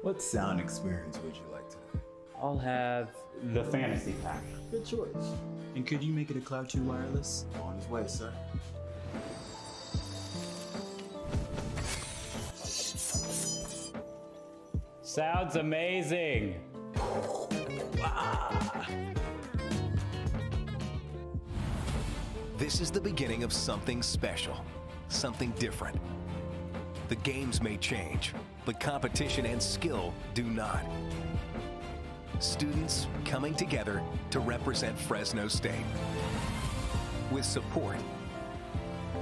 What sound experience would you like today? I'll have the fantasy pack. Good choice. And could you make it a Cloud 2 wireless? On his way, sir. Sounds amazing. This is the beginning of something special, something different. The games may change, but competition and skill do not. Students coming together to represent Fresno State with support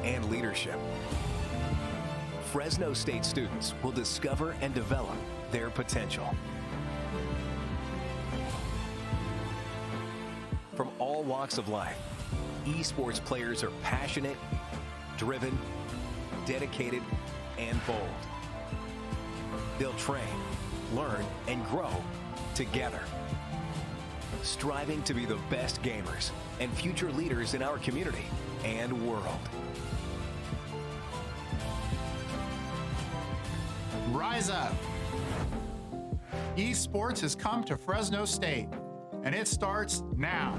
and leadership. Fresno State students will discover and develop their potential. From all walks of life, esports players are passionate, driven, dedicated, and bold. They'll train, learn, and grow together, striving to be the best gamers and future leaders in our community and world. Rise up! Esports has come to Fresno State, and it starts now.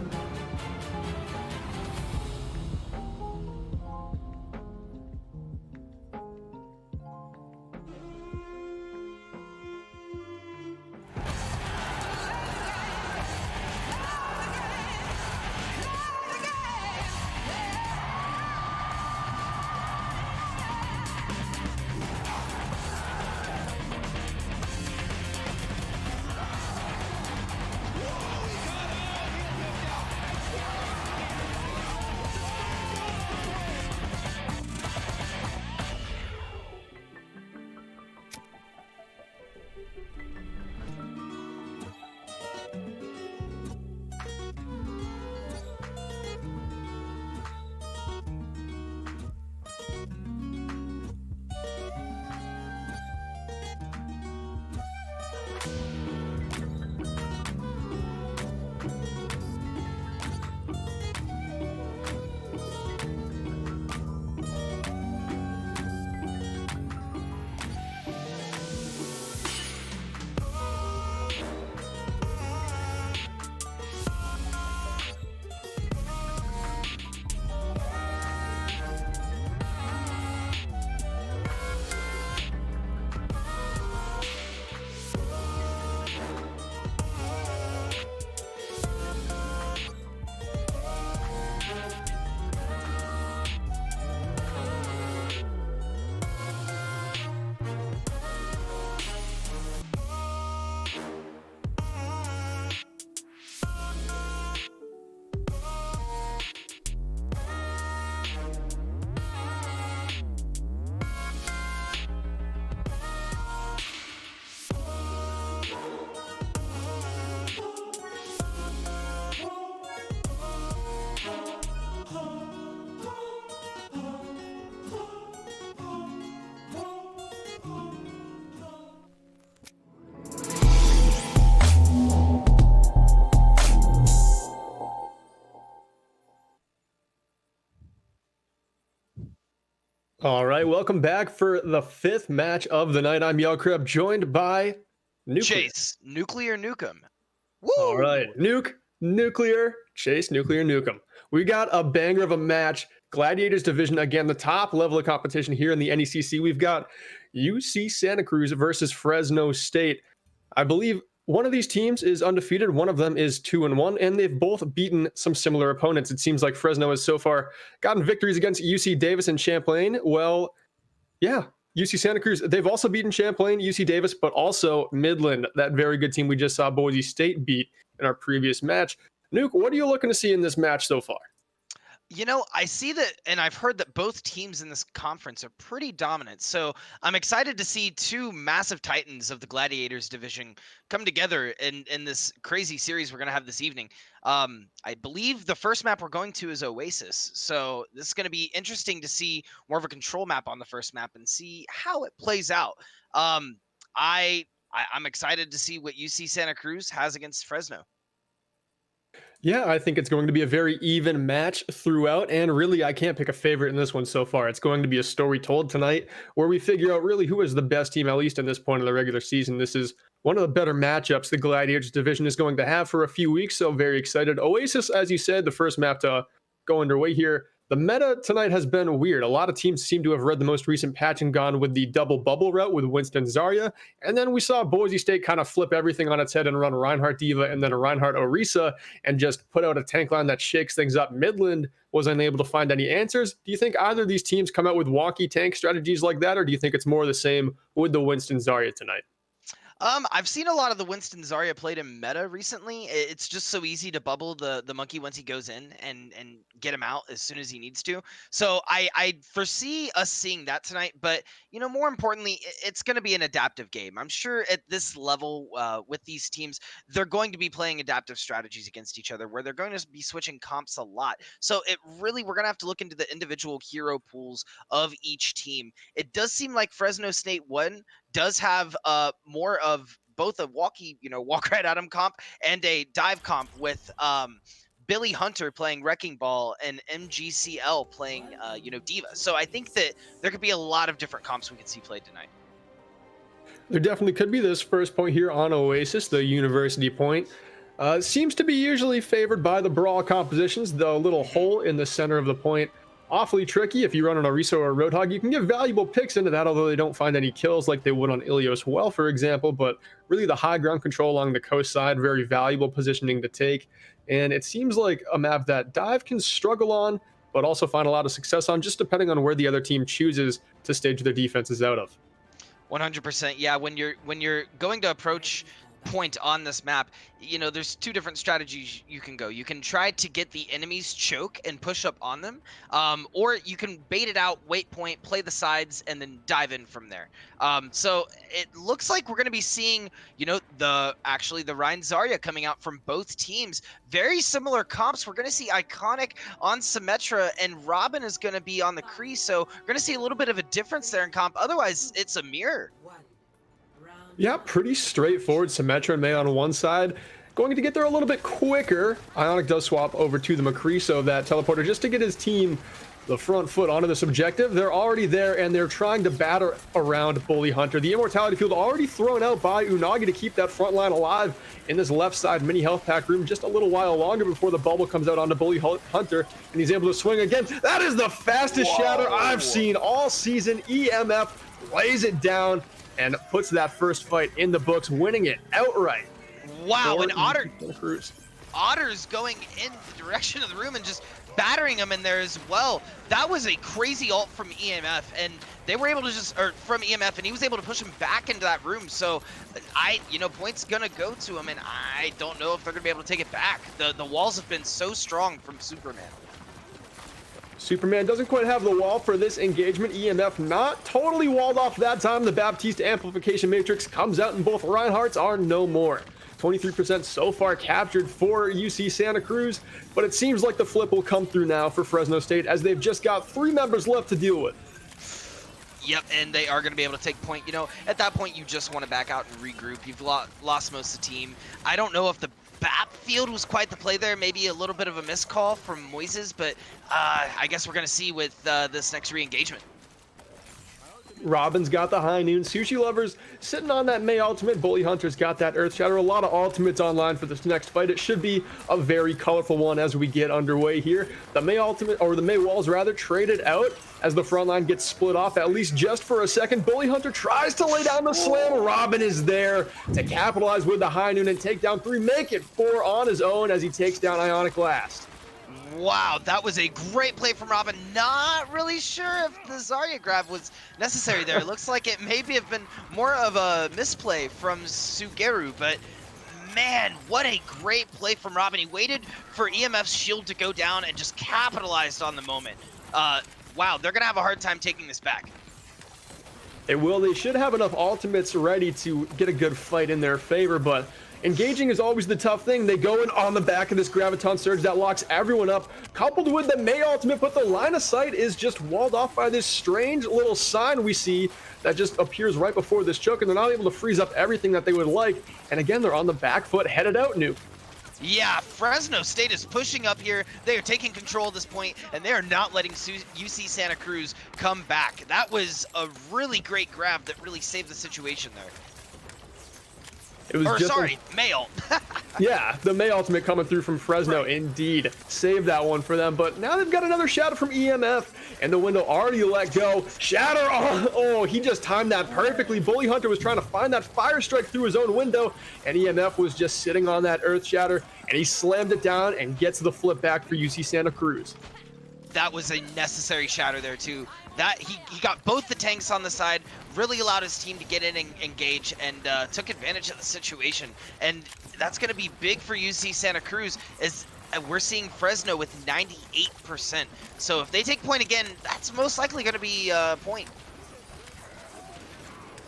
All right, welcome back for the fifth match of the night. I'm Crab, joined by Nuclear. Chase, Nuclear Nukem. Woo! All right, Nuclear, Chase, Nuclear Nukem. We got a banger of a match. Gladiators Division, again, the top level of competition here in the NECC. We've got UC Santa Cruz versus Fresno State. I believe one of these teams is undefeated. One of them is 2-1, and they've both beaten some similar opponents. It seems like Fresno has so far gotten victories against UC Davis and Champlain. Well, yeah, UC Santa Cruz, they've also beaten Champlain, UC Davis, but also Midland, that very good team we just saw Boise State beat in our previous match. Nuke, what are you looking to see in this match so far? You know, I see that, and I've heard that both teams in this conference are pretty dominant. So I'm excited to see two massive titans of the Gladiators division come together in this crazy series we're going to have this evening. I believe the first map we're going to is Oasis. So this is going to be interesting to see more of a control map on the first map and see how it plays out. I'm excited to see what UC Santa Cruz has against Fresno. Yeah, I think it's going to be a very even match throughout, and really, I can't pick a favorite in this one so far. It's going to be a story told tonight where we figure out really who is the best team, at least at this point of the regular season. This is one of the better matchups the Gladiators division is going to have for a few weeks, so very excited. Oasis, as you said, the first map to go underway here. The meta tonight has been weird. A lot of teams seem to have read the most recent patch and gone with the double bubble route with Winston Zarya, and then we saw Boise State kind of flip everything on its head and run Reinhardt Diva and then a Reinhardt Orisa and just put out a tank line that shakes things up. Midland was unable to find any answers. Do you think either of these teams come out with wonky tank strategies like that, or do you think it's more the same with the Winston Zarya tonight? I've seen a lot of the Winston Zarya played in meta recently. It's just so easy to bubble the monkey once he goes in and get him out as soon as he needs to. So I foresee us seeing that tonight. But, you know, more importantly, it's going to be an adaptive game. I'm sure at this level with these teams, they're going to be playing adaptive strategies against each other where they're going to be switching comps a lot. So we're going to have to look into the individual hero pools of each team. It does seem like Fresno State does have more of both a walk right at him comp and a dive comp with Billy Hunter playing Wrecking Ball and MGCL playing Diva. So I think that there could be a lot of different comps we could see played tonight. There definitely could be. This first point here on Oasis, the university point, seems to be usually favored by the brawl compositions. The little hole in the center of the point, awfully tricky. If you run an Orisa or a Roadhog, you can get valuable picks into that, although they don't find any kills like they would on Ilios Well, for example. But really the high ground control along the coast side, very valuable positioning to take. And it seems like a map that Dive can struggle on, but also find a lot of success on, just depending on where the other team chooses to stage their defenses out of. 100%. Yeah, when you're going to approach point on this map, you know, there's two different strategies you can go. You can try to get the enemies choke and push up on them, or you can bait it out, wait point, play the sides, and then dive in from there. So it looks like we're going to be seeing, you know, the Ryan Zarya coming out from both teams. Very similar comps. We're going to see Iconic on Symmetra, and Robin is going to be on the Cruz. So we're going to see a little bit of a difference there in comp. Otherwise, it's a mirror. Yeah, pretty straightforward. Symmetra and May on one side, going to get there a little bit quicker. Ionic does swap over to the McCree, so that teleporter, just to get his team the front foot onto this objective. They're already there, and they're trying to batter around Bully Hunter. The Immortality Field already thrown out by Unagi to keep that front line alive in this left side mini health pack room just a little while longer before the bubble comes out onto Bully Hunter, and he's able to swing again. That is the fastest shatter I've seen all season. EMF lays it down and puts that first fight in the books, winning it outright. Wow, and Otter's going in the direction of the room and just battering him in there as well. That was a crazy ult from EMF, and they were able to from EMF, and he was able to push him back into that room. So point's gonna go to him, and I don't know if they're gonna be able to take it back. The walls have been so strong from Superman. Superman doesn't quite have the wall for this engagement. EMF not totally walled off that time. The Baptiste amplification matrix comes out, and both Reinhardts are no more. 23% so far captured for UC Santa Cruz, but it seems like the flip will come through now for Fresno State, as they've just got 3 members left to deal with. Yep, and they are going to be able to take point. You know, at that point, you just want to back out and regroup. You've lost most of the team. I don't know if the BAP field was quite the play there. Maybe a little bit of a miscall from Moises, but I guess we're going to see with this next re-engagement. Robin's got the high noon. Sushi Lovers sitting on that May ultimate. Bully Hunter's got that Earth Shatter. A lot of ultimates online for this next fight. It should be a very colorful one as we get underway here. The May ultimate, or the May walls rather, traded out as the front line gets split off, at least just for a second. Bully Hunter tries to lay down the slam. Robin is there to capitalize with the high noon and take down 3, make it 4 on his own as he takes down Ionic last. Wow, that was a great play from Robin. Not really sure if the Zarya grab was necessary there. It looks like it maybe have been more of a misplay from Sugeru, but man, what a great play from Robin. He waited for EMF's shield to go down and just capitalized on the moment. Wow, they're going to have a hard time taking this back. They will. They should have enough ultimates ready to get a good fight in their favor, but engaging is always the tough thing. They go in on the back of this Graviton Surge that locks everyone up, coupled with the May ultimate, but the line of sight is just walled off by this strange little sign we see that just appears right before this choke, and they're not able to freeze up everything that they would like. And again, they're on the back foot, headed out, Nuke. Yeah, Fresno State is pushing up here. They are taking control at this point, and they are not letting UC Santa Cruz come back. That was a really great grab that really saved the situation there. It was Or just sorry, male. yeah, the May ultimate coming through from Fresno, indeed. Saved that one for them, but now they've got another shatter from EMF, and the window already let go. Shatter, oh, he just timed that perfectly. Bully Hunter was trying to find that fire strike through his own window, and EMF was just sitting on that earth shatter, and he slammed it down and gets the flip back for UC Santa Cruz. That was a necessary shatter there too. That he got both the tanks on the side, really allowed his team to get in and engage, and took advantage of the situation. And that's going to be big for UC Santa Cruz, as we're seeing Fresno with 98%. So if they take point again, that's most likely going to be point.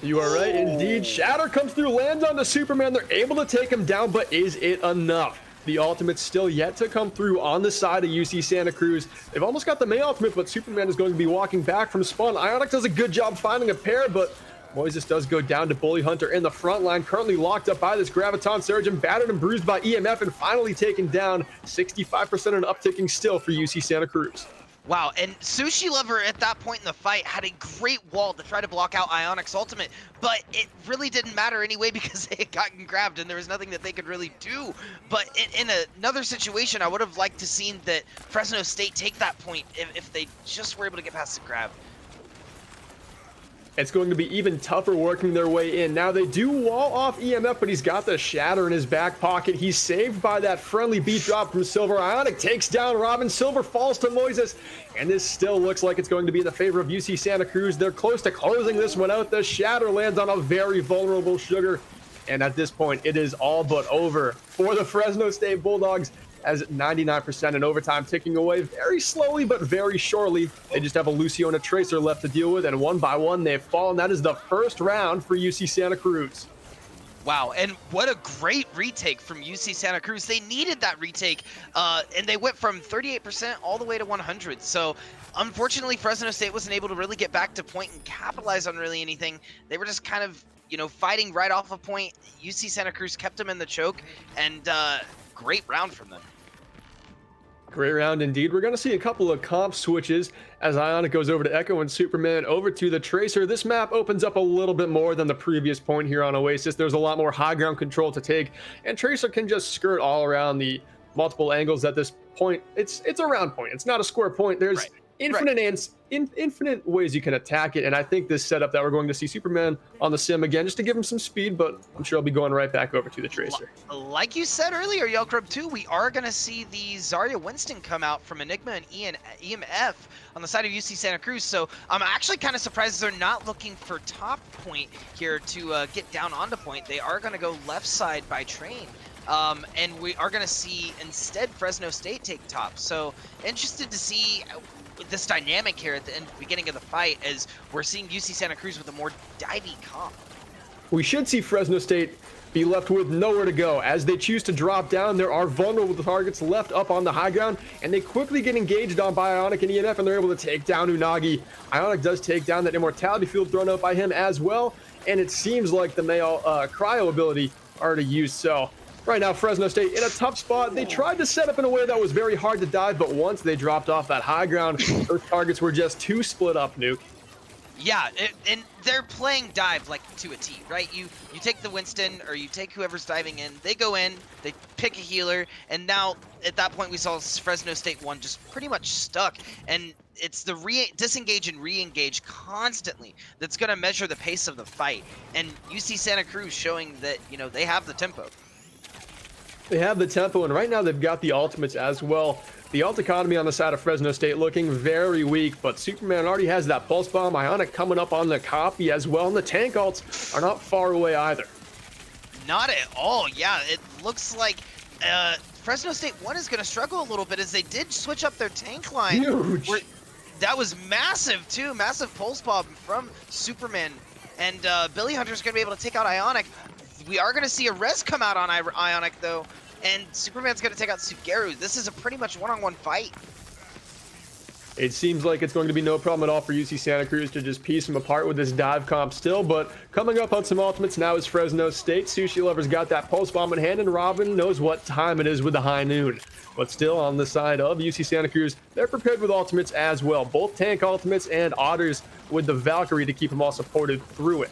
You are right, indeed. Shatter comes through, lands on the Superman. They're able to take him down, but is it enough? The ultimate's still yet to come through on the side of UC Santa Cruz. They've almost got the May ultimate, but Superman is going to be walking back from spawn. Ionic does a good job finding a pair, but Moises does go down to Bully Hunter in the front line, currently locked up by this Graviton Surge and battered and bruised by EMF, and finally taken down. 65% and upticking still for UC Santa Cruz. Wow, and Sushi Lover at that point in the fight had a great wall to try to block out Ionic's ultimate, but it really didn't matter anyway because they had gotten grabbed and there was nothing that they could really do. But in another situation, I would have liked to seen that Fresno State take that point if they just were able to get past the grab. It's going to be even tougher working their way in. Now they do wall off EMF, but he's got the shatter in his back pocket. He's saved by that friendly beat drop from Silver. Ionic takes down Robin. Silver falls to Moises, and this still looks like it's going to be in the favor of UC Santa Cruz. They're close to closing this one out. The shatter lands on a very vulnerable Sugar, and at this point, it is all but over for the Fresno State Bulldogs, as 99% in overtime ticking away very slowly but very surely. They just have a Lucio and a Tracer left to deal with, and one by one they've fallen. That is the first round for UC Santa Cruz. Wow, and what a great retake from UC Santa Cruz. They needed that retake, and they went from 38% all the way to 100. So unfortunately, Fresno State wasn't able to really get back to point and capitalize on really anything. They were just kind of, fighting right off a point. UC Santa Cruz kept them in the choke, and great round from them. Great round indeed. We're going to see a couple of comp switches as Ionic goes over to Echo and Superman over to the Tracer. This map opens up a little bit more than the previous point here on Oasis. There's a lot more high ground control to take, and Tracer can just skirt all around the multiple angles at this point. It's a round point. It's not a square point. There's infinite ways you can attack it, and I think this setup that we're going to see Superman on the sim again just to give him some speed, but I'm sure I'll be going right back over to the Tracer. Like you said earlier, Yelkrub 2, we are going to see the Zarya Winston come out from Enigma and EMF on the side of UC Santa Cruz, so I'm actually kind of surprised they're not looking for top point here to get down onto point. They are going to go left side by train. And we are going to see instead Fresno State take top. So interested to see this dynamic here at the beginning of the fight, as we're seeing UC Santa Cruz with a more divey comp. We should see Fresno State be left with nowhere to go. As they choose to drop down, there are vulnerable targets left up on the high ground, and they quickly get engaged on by Ionic and EMF, and they're able to take down Unagi. Ionic does take down that immortality field thrown out by him as well, and it seems like the male cryo ability already used. So right now, Fresno State in a tough spot. They tried to set up in a way that was very hard to dive, but once they dropped off that high ground, those targets were just too split up, Nuke. Yeah, and they're playing dive like to a T, right? You take the Winston, or you take whoever's diving in, they go in, they pick a healer, and now at that point we saw Fresno State 1 just pretty much stuck, and it's the disengage and re-engage constantly that's going to measure the pace of the fight, and UC Santa Cruz showing that, they have the tempo. They have the tempo, and right now they've got the ultimates as well. The ult economy on the side of Fresno State looking very weak, but Superman already has that pulse bomb. Ionic coming up on the copy as well, and the tank ults are not far away either. Not at all. Yeah, it looks like Fresno State 1 is going to struggle a little bit, as they did switch up their tank line. Huge. That was massive too. Massive pulse bomb from Superman, and Billy Hunter's going to be able to take out Ionic. We are going to see a res come out on Ionic though, and Superman's going to take out Sugeru. This is a pretty much one-on-one fight. It seems like it's going to be no problem at all for UC Santa Cruz to just piece them apart with this dive comp still, but coming up on some ultimates now is Fresno State. Sushi Lover's got that pulse bomb in hand, and Robin knows what time it is with the high noon. But still on the side of UC Santa Cruz, they're prepared with ultimates as well. Both tank ultimates and Otters with the Valkyrie to keep them all supported through it.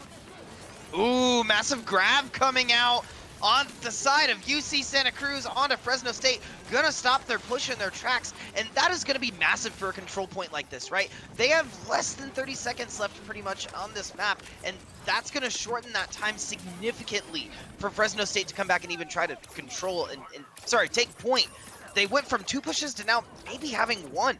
Ooh, massive grab coming out. on the side of UC Santa Cruz onto Fresno State, gonna stop their push in their tracks, and that is gonna be massive for a control point like this, right? They have less than 30 seconds left pretty much on this map, and that's gonna shorten that time significantly for Fresno State to come back and even try to control and take point. They went from 2 pushes to now maybe having 1.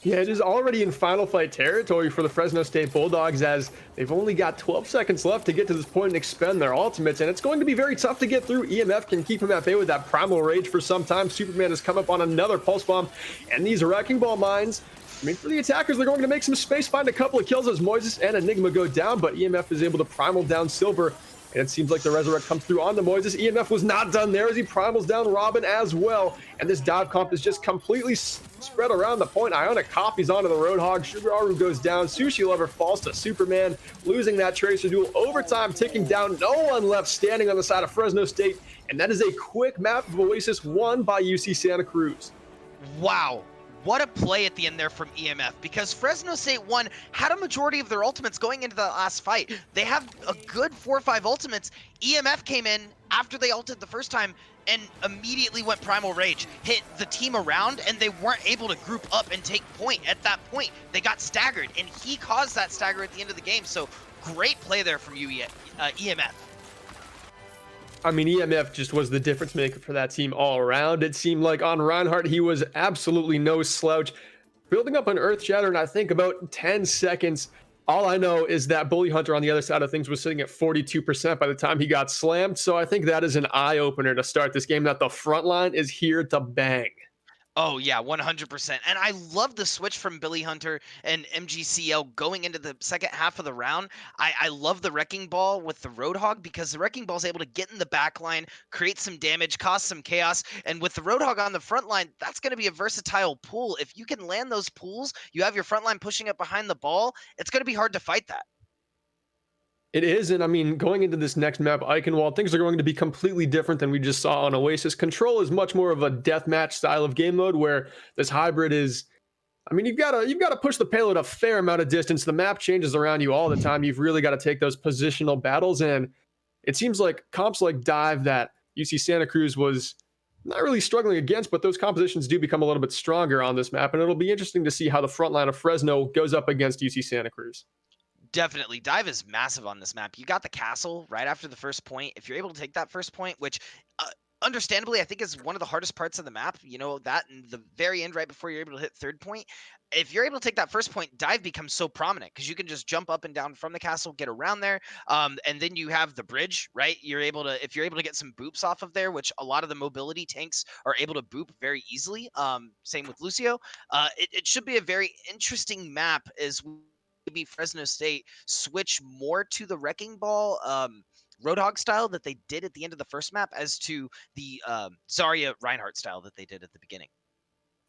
Yeah, it is already in final fight territory for the Fresno State Bulldogs, as they've only got 12 seconds left to get to this point and expend their ultimates, and it's going to be very tough to get through. EMF can keep him at bay with that Primal Rage for some time. Superman has come up on another Pulse Bomb, and these Wrecking Ball mines, I mean, for the attackers, they're going to make some space, find a couple of kills as Moises and Enigma go down, but EMF is able to Primal down Silver, and it seems like the Resurrect comes through onto Moises. EMF was not done there as he primals down Robin as well. And this dive comp is just completely spread around the point. Ionic copies onto the Roadhog. Subaru goes down. Sushi Lover falls to Superman, losing that Tracer duel. Overtime ticking down. No one left standing on the side of Fresno State. And that is a quick map of Oasis won by UC Santa Cruz. Wow. What a play at the end there from EMF, because Fresno State 1 had a majority of their ultimates going into the last fight. They have a good 4 or 5 ultimates. EMF came in after they ulted the first time and immediately went Primal Rage, hit the team around, and they weren't able to group up and take point. At that point, they got staggered, and he caused that stagger at the end of the game. So great play there from EMF. I mean, EMF just was the difference maker for that team all around. It seemed like on Reinhardt, he was absolutely no slouch. Building up an Earth Shatter in, I think, about 10 seconds. All I know is that Bully Hunter on the other side of things was sitting at 42% by the time he got slammed. So I think that is an eye-opener to start this game, that the front line is here to bang. Oh, yeah, 100%. And I love the switch from Billy Hunter and MGCL going into the second half of the round. I love the Wrecking Ball with the Roadhog, because the Wrecking Ball is able to get in the back line, create some damage, cause some chaos. And with the Roadhog on the front line, that's going to be a versatile pool. If you can land those pools, you have your front line pushing up behind the ball, it's going to be hard to fight that. It is, and I mean, going into this next map, Eichenwald, things are going to be completely different than we just saw on Oasis. Control is much more of a deathmatch style of game mode, where this hybrid is, I mean, you've got to push the payload a fair amount of distance. The map changes around you all the time. You've really got to take those positional battles, and it seems like comps like Dive that UC Santa Cruz was not really struggling against, but those compositions do become a little bit stronger on this map, and it'll be interesting to see how the front line of Fresno goes up against UC Santa Cruz. Definitely. Dive is massive on this map. You got the castle right after the first point. If you're able to take that first point, which understandably I think is one of the hardest parts of the map, you know, that and the very end right before you're able to hit third point. If you're able to take that first point, Dive becomes so prominent because you can just jump up and down from the castle, get around there. And then you have the bridge, right? You're able to, if you're able to get some boops off of there, which a lot of the mobility tanks are able to boop very easily. Same with Lucio. It should be a very interesting map as maybe Fresno State switch more to the Wrecking Ball Roadhog style that they did at the end of the first map as to the Zarya Reinhardt style that they did at the beginning.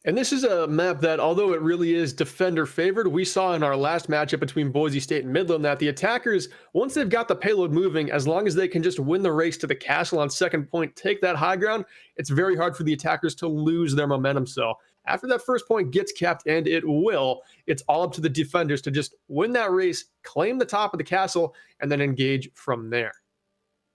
And this is a map that, although it really is defender favored, we saw in our last matchup between Boise State and Midland that the attackers, once they've got the payload moving, as long as they can just win the race to the castle on second point, take that high ground, it's very hard for the attackers to lose their momentum. So after that first point gets capped, and it will, it's all up to the defenders to just win that race, claim the top of the castle, and then engage from there.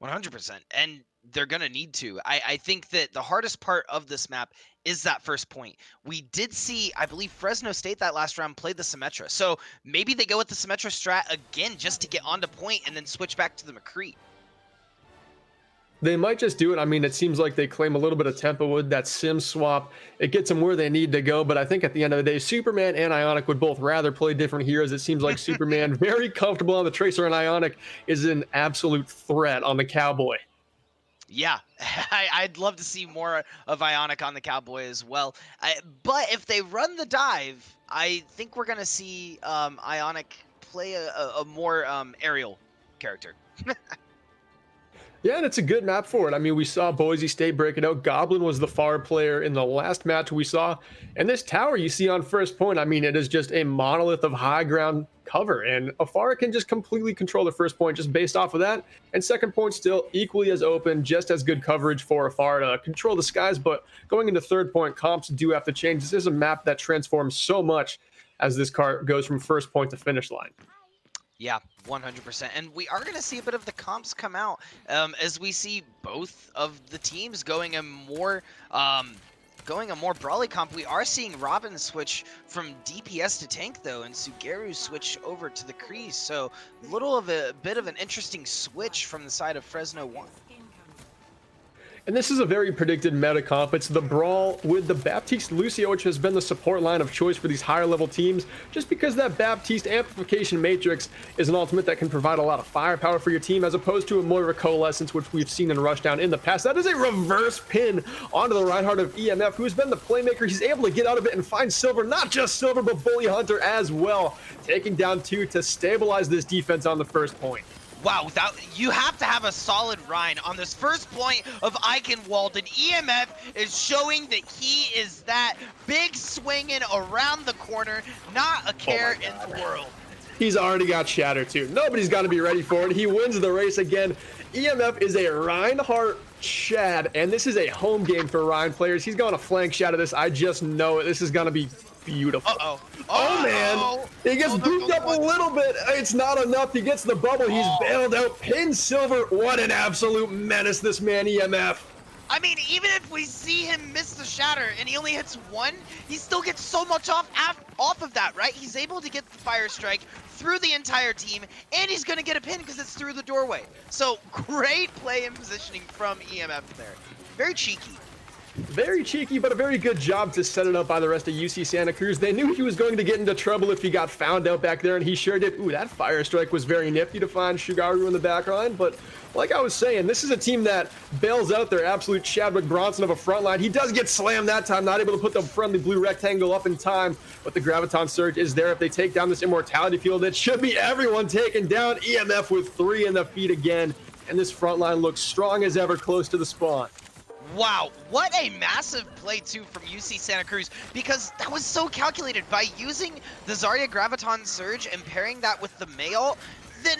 100%. And they're going to need to. I think that the hardest part of this map is that first point. We did see, I believe, Fresno State that last round played the Symmetra. So maybe they go with the Symmetra strat again just to get onto point and then switch back to the McCree. They might just do it. I mean, it seems like they claim a little bit of tempo with that sim swap. It gets them where they need to go. But I think at the end of the day, Superman and Ionic would both rather play different heroes. It seems like Superman, very comfortable on the Tracer, and Ionic is an absolute threat on the Cowboy. Yeah, I'd love to see more of Ionic on the Cowboy as well. But if they run the dive, I think we're going to see Ionic play a more aerial character. Yeah, and it's a good map for it. I mean, we saw Boise State break it out. Goblin was the far player in the last match we saw. And this tower you see on first point, I mean, it is just a monolith of high ground cover. And Afara can just completely control the first point just based off of that. And second point still equally as open, just as good coverage for Afara to control the skies. But going into third point, comps do have to change. This is a map that transforms so much as this car goes from first point to finish line. Yeah, 100%. And we are going to see a bit of the comps come out as we see both of the teams going a more brawly comp. We are seeing Robin switch from DPS to tank though, and Sugeru switch over to the Cruz. So a bit of an interesting switch from the side of Fresno 1. And this is a very predicted meta comp. It's the Brawl with the Baptiste Lucio, which has been the support line of choice for these higher level teams, just because that Baptiste Amplification Matrix is an ultimate that can provide a lot of firepower for your team, as opposed to a Moira Coalescence, which we've seen in Rushdown in the past. That is a reverse pin onto the Reinhardt of EMF, who has been the playmaker. He's able to get out of it and find Silver, not just Silver, but Bully Hunter as well, taking down 2 to stabilize this defense on the first point. Wow, you have to have a solid Ryan on this first point of Eichenwald, and EMF is showing that he is that big swinging around the corner, not a care in the world. He's already got Shatter too. Nobody's got to be ready for it. He wins the race again. EMF is a Reinhardt Shad, and this is a home game for Ryan players. He's going to flank Shatter this. I just know it. This is going to be beautiful. Oh man, he gets booped up a little bit. It's not enough. He gets the bubble. He's bailed out. Pin Silver. What an absolute menace, this man EMF. I mean, even if we see him miss the Shatter and he only hits 1, he still gets so much off of that, right? He's able to get the Fire Strike through the entire team, and he's going to get a pin because it's through the doorway. So great play and positioning from EMF there. Very cheeky. Very cheeky, but a very good job to set it up by the rest of UC Santa Cruz. They knew he was going to get into trouble if he got found out back there, and he sure did. Ooh, that Fire Strike was very nifty to find Shugaru in the back line, but like I was saying, this is a team that bails out their absolute Chadwick Bronson of a front line. He does get slammed that time, not able to put the friendly blue rectangle up in time, but the Graviton Surge is there. If they take down this Immortality Field, it should be everyone taken down. EMF with 3 in the feed again, and this front line looks strong as ever close to the spawn. Wow, what a massive play too from UC Santa Cruz, because that was so calculated. By using the Zarya Graviton Surge and pairing that with the Mail, then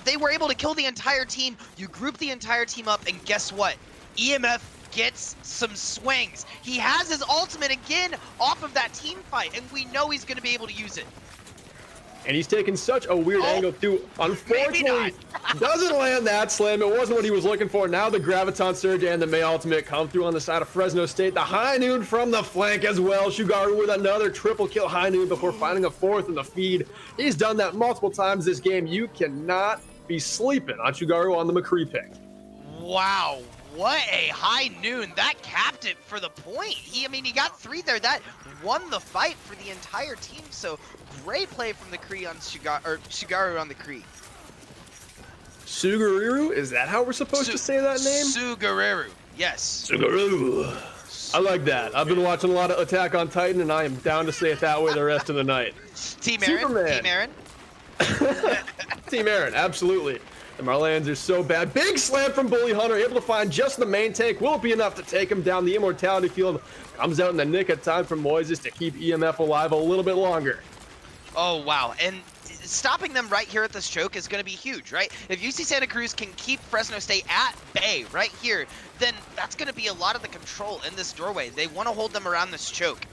they were able to kill the entire team. You group the entire team up, and guess what? EMF gets some swings. He has his ultimate again off of that team fight, and we know he's going to be able to use it. And he's taking such a weird angle too. Unfortunately, doesn't land that slam. It wasn't what he was looking for. Now the Graviton Surge and the May Ultimate come through on the side of Fresno State. The High Noon from the flank as well. Shugaru with another triple kill High Noon before finding a 4th in the feed. He's done that multiple times this game. You cannot be sleeping on Shugaru on the McCree pick. Wow. What a High Noon. That capped it for the point. He got 3 there. That won the fight for the entire team. So great play from the Cree on Shugaru on the Cree. Sugariru? Is that how we're supposed to say that name? Sugariru. Yes. Sugariru. I like that. I've been watching a lot of Attack on Titan, and I am down to say it that way the rest of the night. Team Aaron. Superman. Team Aaron. Team Aaron, absolutely. The Marlans are so bad. Big slam from Bully Hunter, able to find just the main tank. Will it be enough to take him down? The Immortality Field comes out in the nick of time from Moises to keep EMF alive a little bit longer. Oh, wow. And stopping them right here at this choke is going to be huge, right? If UC Santa Cruz can keep Fresno State at bay right here, then that's going to be a lot of the control in this doorway. They want to hold them around this choke.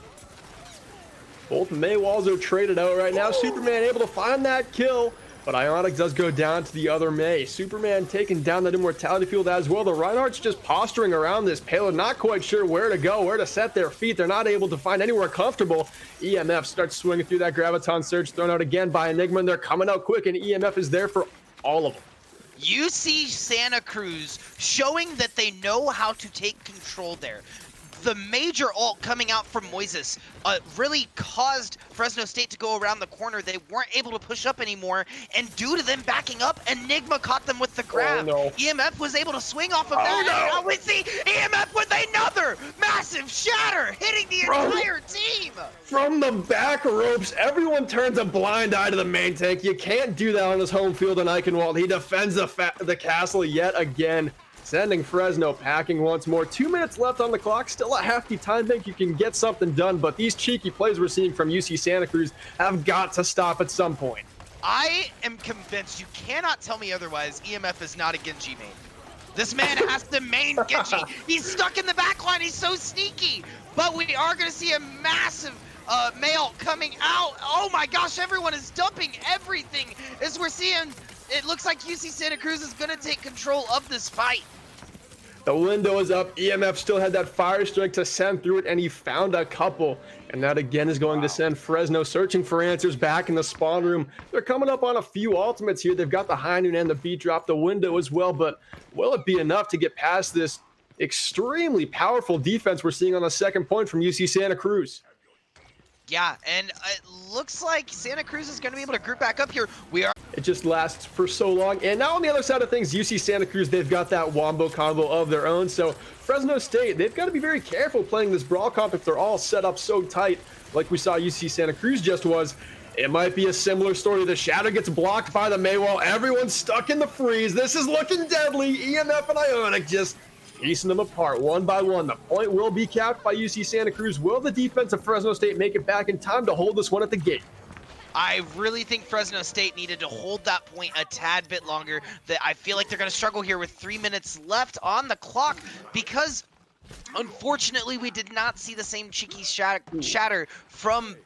Both May walls are traded out right now. Superman able to find that kill, but Ionic does go down to the other May. Superman taking down that Immortality Field as well. The Reinhardt's just posturing around this payload, not quite sure where to go, where to set their feet. They're not able to find anywhere comfortable. EMF starts swinging through that Graviton Surge, thrown out again by Enigma, and they're coming out quick, and EMF is there for all of them. UC Santa Cruz showing that they know how to take control there. The major ult coming out from Moises really caused Fresno State to go around the corner. They weren't able to push up anymore, and due to them backing up, Enigma caught them with the grab. Oh, no. EMF was able to swing off of that, and now we see EMF with another massive shatter, hitting the entire team! From the back ropes, everyone turns a blind eye to the main tank. You can't do that on his home field in Eichenwald. He defends the castle yet again, sending Fresno packing once more. 2 minutes left on the clock, still a hefty time bank. You can get something done, but these cheeky plays we're seeing from UC Santa Cruz have got to stop at some point. I am convinced, you cannot tell me otherwise, EMF is not a Genji main. This man has to main Genji. He's stuck in the back line. He's so sneaky. But we are going to see a massive Mail coming out. Oh my gosh, everyone is dumping everything as we're seeing. It looks like UC Santa Cruz is going to take control of this fight. The window is up. EMF still had that fire strike to send through it, and he found a couple. And that again is going to send Fresno searching for answers back in the spawn room. They're coming up on a few ultimates here. They've got the high noon and the beat drop, the window as well. But will it be enough to get past this extremely powerful defense we're seeing on the second point from UC Santa Cruz? Yeah, and it looks like Santa Cruz is going to be able to group back up here. It just lasts for so long. And now on the other side of things, UC Santa Cruz, they've got that wombo combo of their own. So Fresno State, they've got to be very careful playing this brawl comp if they're all set up so tight like we saw UC Santa Cruz just was. It might be a similar story. The Shatter gets blocked by the Maywall. Everyone's stuck in the freeze. This is looking deadly. EMF and Ionic just piecing them apart one by one. The point will be capped by UC Santa Cruz. Will the defense of Fresno State make it back in time to hold this one at the gate? I really think Fresno State needed to hold that point a tad bit longer. That I feel like they're going to struggle here with 3 minutes left on the clock because, unfortunately, we did not see the same cheeky shatter from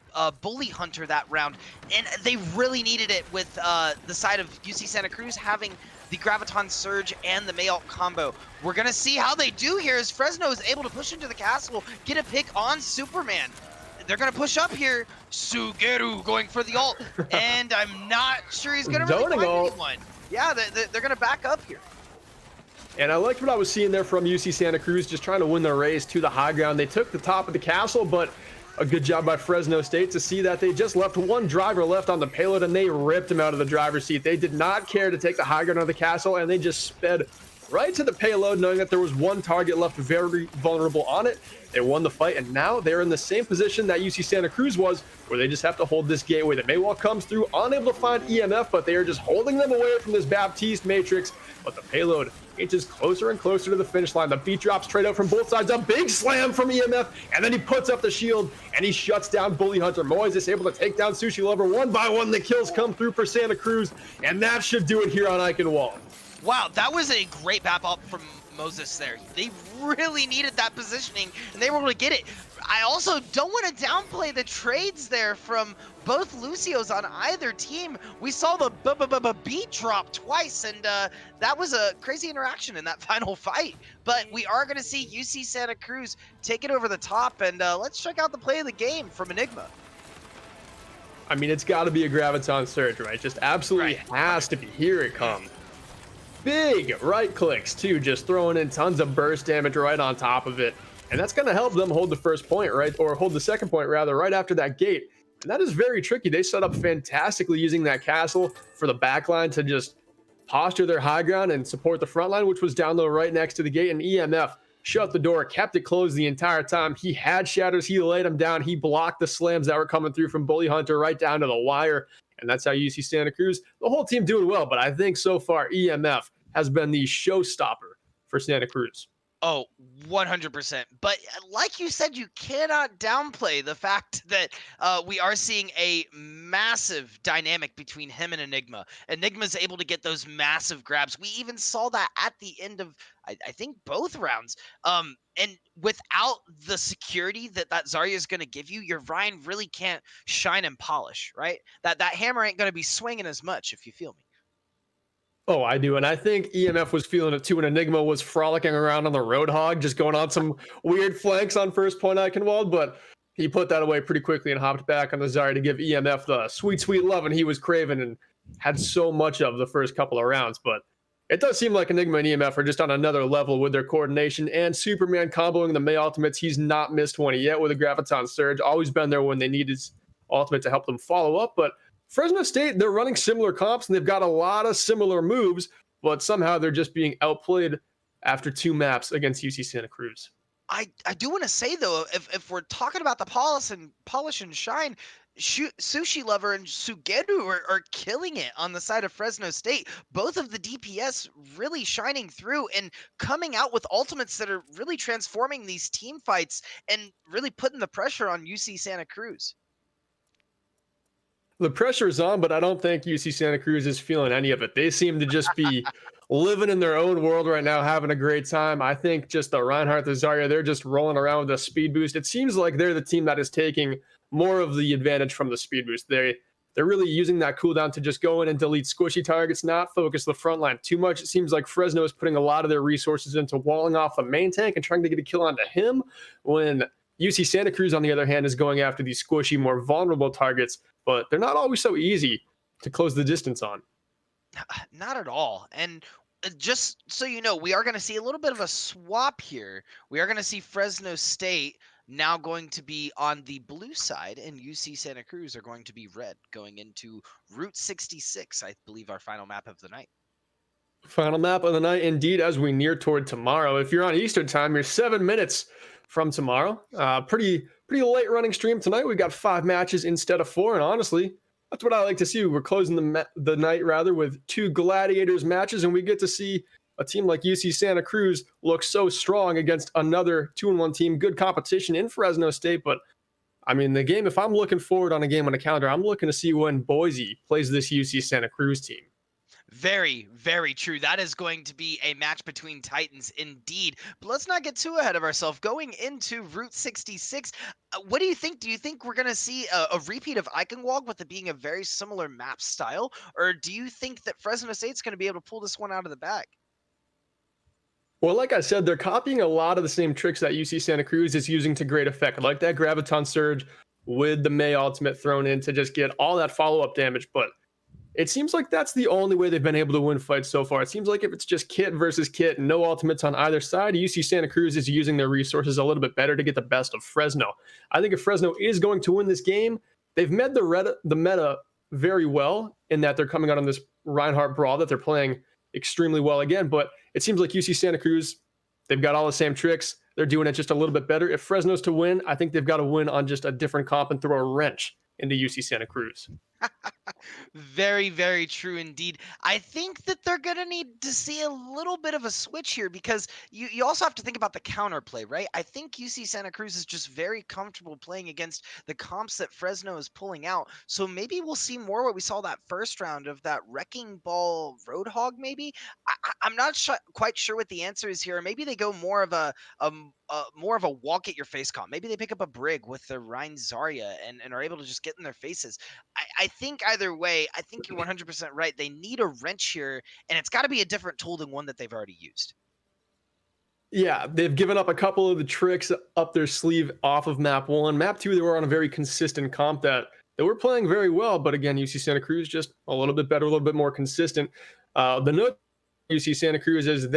Bully Hunter that round, and they really needed it with the side of UC Santa Cruz having the Graviton Surge and the Mayalt combo. We're going to see how they do here as Fresno is able to push into the castle, get a pick on Superman. They're going to push up here. Sugeru going for the ult, and I'm not sure he's going to really find anyone. Yeah, they're going to back up here. And I liked what I was seeing there from UC Santa Cruz, just trying to win the race to the high ground. They took the top of the castle, but a good job by Fresno State to see that they just left one driver left on the payload, and they ripped him out of the driver's seat. They did not care to take the high ground of the castle, and they just sped right to the payload, knowing that there was one target left very vulnerable on it. They won the fight, and now they're in the same position that UC Santa Cruz was, where they just have to hold this gateway. The Maywall comes through, unable to find EMF, but they are just holding them away from this Baptiste Matrix. But the payload inches closer and closer to the finish line. The beat drops straight out from both sides. A big slam from EMF, and then he puts up the shield, and he shuts down Bully Hunter. Moise is able to take down Sushi Lover one by one. The kills come through for Santa Cruz, and that should do it here on Eichenwald. Wow, that was a great bap up from Moses there. They really needed that positioning, and they were able to get it. I also don't want to downplay the trades there from both Lucios on either team. We saw the beat drop twice, and that was a crazy interaction in that final fight. But we are going to see UC Santa Cruz take it over the top, and let's check out the play of the game from Enigma. I mean, it's got to be a Graviton Surge, right? Just absolutely has to be. Here it comes. Big right clicks, too, just throwing in tons of burst damage right on top of it. And that's going to help them hold the first point, right? Or hold the second point, rather, right after that gate. And that is very tricky. They set up fantastically using that castle for the backline to just posture their high ground and support the front line, which was down low right next to the gate. And EMF shut the door, kept it closed the entire time. He had shatters. He laid them down. He blocked the slams that were coming through from Bully Hunter right down to the wire. And that's how you see Santa Cruz. The whole team doing well, but I think so far EMF has been the showstopper for Santa Cruz. Oh, 100%. But like you said, you cannot downplay the fact that we are seeing a massive dynamic between him and Enigma. Enigma's able to get those massive grabs. We even saw that at the end of, I think, both rounds. And without the security that Zarya is going to give you, your Ryan really can't shine and polish, right? That hammer ain't going to be swinging as much, if you feel me. Oh, I do. And I think EMF was feeling it too. And Enigma was frolicking around on the Roadhog, just going on some weird flanks on first point Eichenwald. But he put that away pretty quickly and hopped back on the Zarya to give EMF the sweet, sweet love. And he was craving and had so much of the first couple of rounds. But it does seem like Enigma and EMF are just on another level with their coordination. And Superman comboing the May ultimates. He's not missed one yet with a Graviton Surge. Always been there when they need his ultimate to help them follow up. But Fresno State, they're running similar comps, and they've got a lot of similar moves, but somehow they're just being outplayed after 2 maps against UC Santa Cruz. I do want to say, though, if we're talking about the polish and shine, Sushi Lover and Sugeru are killing it on the side of Fresno State. Both of the DPS really shining through and coming out with ultimates that are really transforming these team fights and really putting the pressure on UC Santa Cruz. The pressure is on, but I don't think UC Santa Cruz is feeling any of it. They seem to just be living in their own world right now, having a great time. I think just the Reinhardt, the Zarya, they're just rolling around with a speed boost. It seems like they're the team that is taking more of the advantage from the speed boost. They're really using that cooldown to just go in and delete squishy targets, not focus the front line too much. It seems like Fresno is putting a lot of their resources into walling off the main tank and trying to get a kill onto him, when UC Santa Cruz, on the other hand, is going after these squishy, more vulnerable targets, but they're not always so easy to close the distance on. Not at all. And just so you know, we are going to see a little bit of a swap here. We are going to see Fresno State now going to be on the blue side, and UC Santa Cruz are going to be red, going into Route 66, I believe, our final map of the night. Final map of the night, indeed, as we near toward tomorrow. If you're on Eastern time, you're 7 minutes from tomorrow. Pretty late running stream tonight. We got 5 matches instead of 4, and honestly, that's what I like to see. We're closing the night rather with 2 Gladiators matches, and we get to see a team like UC Santa Cruz look so strong against another 2-1 team. Good competition in Fresno State, but I mean, the game, if I'm looking forward on a game on the calendar, I'm looking to see when Boise plays this UC Santa Cruz team. Very, very true. That is going to be a match between Titans indeed. But let's not get too ahead of ourselves. Going into Route 66, what do you think? Do you think we're going to see a repeat of Eichenwald with it being a very similar map style? Or do you think that Fresno State's going to be able to pull this one out of the bag? Well, like I said, they're copying a lot of the same tricks that UC Santa Cruz is using to great effect, like that Graviton Surge with the May ultimate thrown in to just get all that follow-up damage. But it seems like that's the only way they've been able to win fights so far. It seems like if it's just kit versus kit, no ultimates on either side, UC Santa Cruz is using their resources a little bit better to get the best of Fresno. I think if Fresno is going to win this game, they've met the meta very well in that they're coming out on this Reinhardt brawl that they're playing extremely well again. But it seems like UC Santa Cruz, they've got all the same tricks. They're doing it just a little bit better. If Fresno's to win, I think they've got to win on just a different comp and throw a wrench into UC Santa Cruz. Very, very true indeed. I think that they're going to need to see a little bit of a switch here, because you also have to think about the counterplay, right? I think UC Santa Cruz is just very comfortable playing against the comps that Fresno is pulling out. So maybe we'll see more what we saw that first round of that Wrecking Ball Roadhog, maybe. I'm not quite sure what the answer is here. Maybe they go more of a walk at your face comp. Maybe they pick up a Brig with the Rein Zarya and are able to just get in their faces. I think either way, I think you're 100% right. They need a wrench here, and it's got to be a different tool than one that they've already used. Yeah, they've given up a couple of the tricks up their sleeve off of map 1. Map 2, they were on a very consistent comp that they were playing very well, but again, UC Santa Cruz just a little bit better, a little bit more consistent. The note UC Santa Cruz is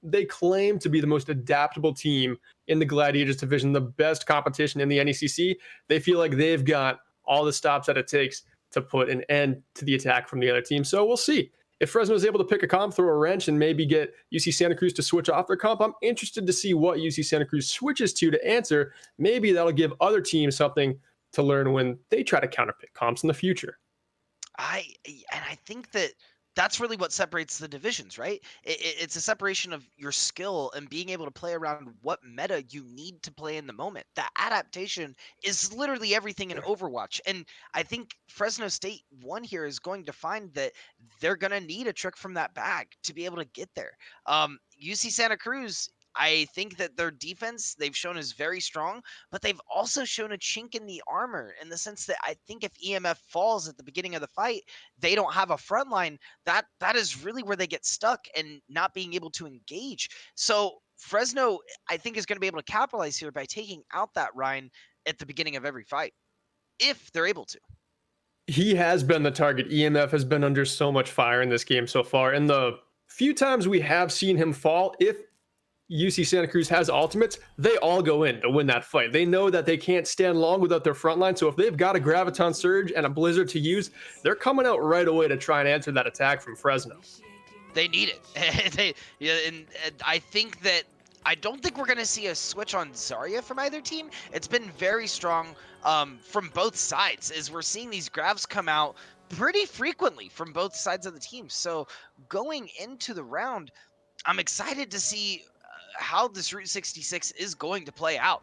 they claim to be the most adaptable team in the Gladiators division, the best competition in the NECC. They feel like they've got all the stops that it takes to put an end to the attack from the other team. So we'll see. If Fresno is able to pick a comp, throw a wrench, and maybe get UC Santa Cruz to switch off their comp, I'm interested to see what UC Santa Cruz switches to answer. Maybe that'll give other teams something to learn when they try to counterpick comps in the future. I think that that's really what separates the divisions, right? It's a separation of your skill and being able to play around what meta you need to play in the moment. That adaptation is literally everything in Overwatch. And I think Fresno State one here is going to find that they're going to need a trick from that bag to be able to get there. UC Santa Cruz, I think that their defense they've shown is very strong, but they've also shown a chink in the armor in the sense that I think if EMF falls at the beginning of the fight, they don't have a front line. That is really where they get stuck and not being able to engage. So Fresno, I think, is going to be able to capitalize here by taking out that Ryan at the beginning of every fight, if they're able to. He has been the target. EMF has been under so much fire in this game so far. And the few times we have seen him fall, if UC Santa Cruz has ultimates, they all go in to win that fight. They know that they can't stand long without their front line, so if they've got a Graviton Surge and a Blizzard to use, they're coming out right away to try and answer that attack from Fresno. They need it. And I think that I don't think we're going to see a switch on Zarya from either team. It's been very strong from both sides, as we're seeing these Gravs come out pretty frequently from both sides of the team. So going into the round, I'm excited to see how this Route 66 is going to play out.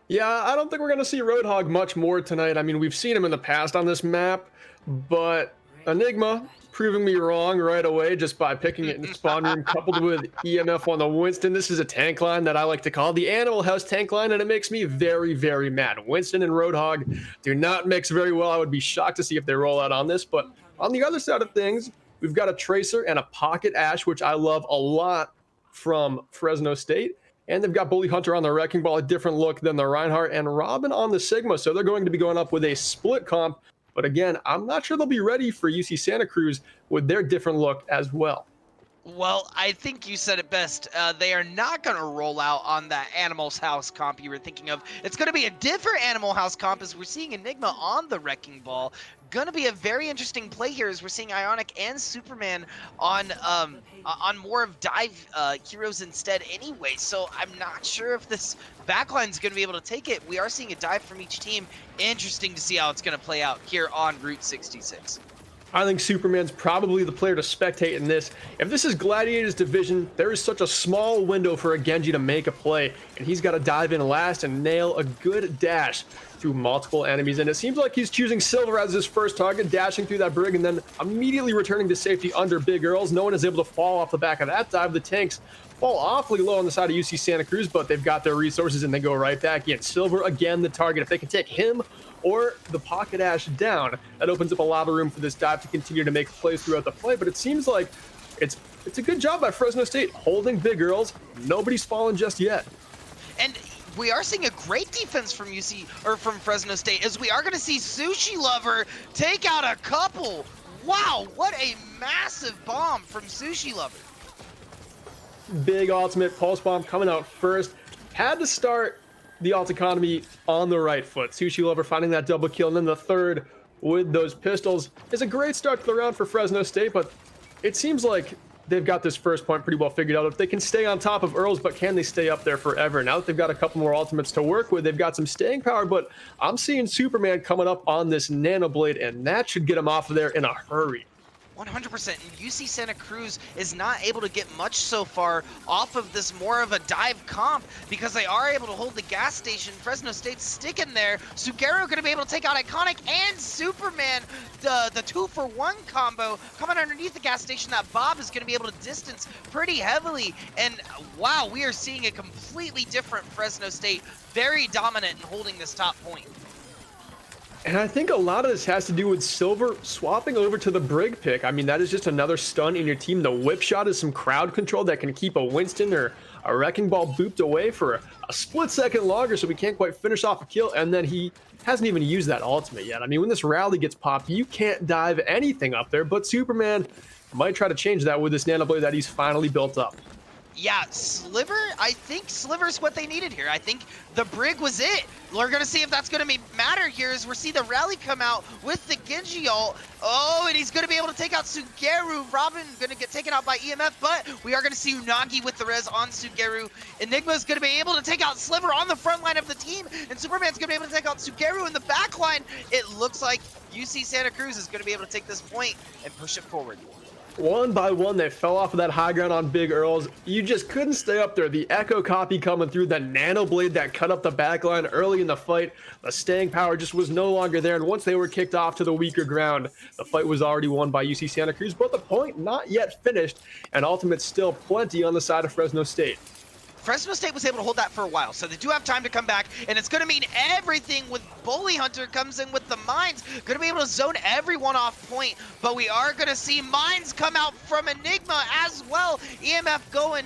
Yeah, I don't think we're going to see Roadhog much more tonight. I mean, we've seen him in the past on this map, but Enigma, proving me wrong right away just by picking it in spawn room, coupled with EMF on the Winston. This is a tank line that I like to call the Animal House tank line, and it makes me very, very mad. Winston and Roadhog do not mix very well. I would be shocked to see if they roll out on this, but on the other side of things, we've got a Tracer and a Pocket Ash, which I love a lot from Fresno State. And they've got Bully Hunter on the Wrecking Ball, a different look than the Reinhardt, and Robin on the Sigma. So they're going to be going up with a split comp. But again, I'm not sure they'll be ready for UC Santa Cruz with their different look as well. Well, I think you said it best. They are not going to roll out on that Animal's House comp you were thinking of. It's going to be a different Animal House comp, as we're seeing Enigma on the Wrecking Ball. Going to be a very interesting play here, as we're seeing Ionic and Superman on more of dive heroes instead anyway. So I'm not sure if this backline is going to be able to take it. We are seeing a dive from each team. Interesting to see how it's going to play out here on Route 66. I think Superman's probably the player to spectate in this. If this is Gladiator's division, there is such a small window for a Genji to make a play, and he's got to dive in last and nail a good dash through multiple enemies. And it seems like he's choosing Silver as his first target, dashing through that brig and then immediately returning to safety under Big Earls. No one is able to fall off the back of that dive. The tanks fall awfully low on the side of UC Santa Cruz, but they've got their resources and they go right back in. Silver again the target. If they can take him or the Pocket Ash down, that opens up a lot of room for this dive to continue to make plays throughout the play. But it seems like it's a good job by Fresno State holding Big Earls. Nobody's fallen just yet. And we are seeing a great defense from from Fresno State, as we are going to see Sushi Lover take out a couple. Wow, what a massive bomb from Sushi Lover. Big ultimate pulse bomb coming out first. Had to start the alt economy on the right foot. Sushi Lover finding that double kill, and then the third with those pistols is a great start to the round for Fresno State, but it seems like they've got this first point pretty well figured out. If they can stay on top of Earls, but can they stay up there forever? Now that they've got a couple more ultimates to work with, they've got some staying power, but I'm seeing Superman coming up on this Nano Blade, and that should get him off of there in a hurry. 100%. And UC Santa Cruz is not able to get much so far off of this more of a dive comp, because they are able to hold the gas station. Fresno State's sticking there. Sugero going to be able to take out Iconic and Superman. The 2-for-1 combo coming underneath the gas station. That Bob is going to be able to distance pretty heavily. And wow, we are seeing a completely different Fresno State. Very dominant in holding this top point. And I think a lot of this has to do with Silver swapping over to the Brig pick. I mean, that is just another stun in your team. The whip shot is some crowd control that can keep a Winston or a Wrecking Ball booped away for a split second longer, so we can't quite finish off a kill. And then he hasn't even used that ultimate yet. I mean, when this rally gets popped, you can't dive anything up there, but Superman might try to change that with this Nano Blade that he's finally built up. Yeah, Sliver, I think Sliver's what they needed here. I think the Brig was it. We're going to see if that's going to matter here, as we see the rally come out with the Genji ult. Oh, and he's going to be able to take out Sugeru. Robin going to get taken out by EMF, but we are going to see Unagi with the res on Sugeru. Enigma's going to be able to take out Sliver on the front line of the team, and Superman's going to be able to take out Sugeru in the back line. It looks like UC Santa Cruz is going to be able to take this point and push it forward. One by one, they fell off of that high ground on Big Earls. You just couldn't stay up there. The Echo copy coming through, the Nano Blade that cut up the backline early in the fight. The staying power just was no longer there, and once they were kicked off to the weaker ground, the fight was already won by UC Santa Cruz, but the point not yet finished, and ultimates still plenty on the side of Fresno State. Fresno State was able to hold that for a while, so they do have time to come back, and it's going to mean everything with Bully Hunter comes in with the mines. Going to be able to zone everyone off point, but we are going to see mines come out from Enigma as well. EMF going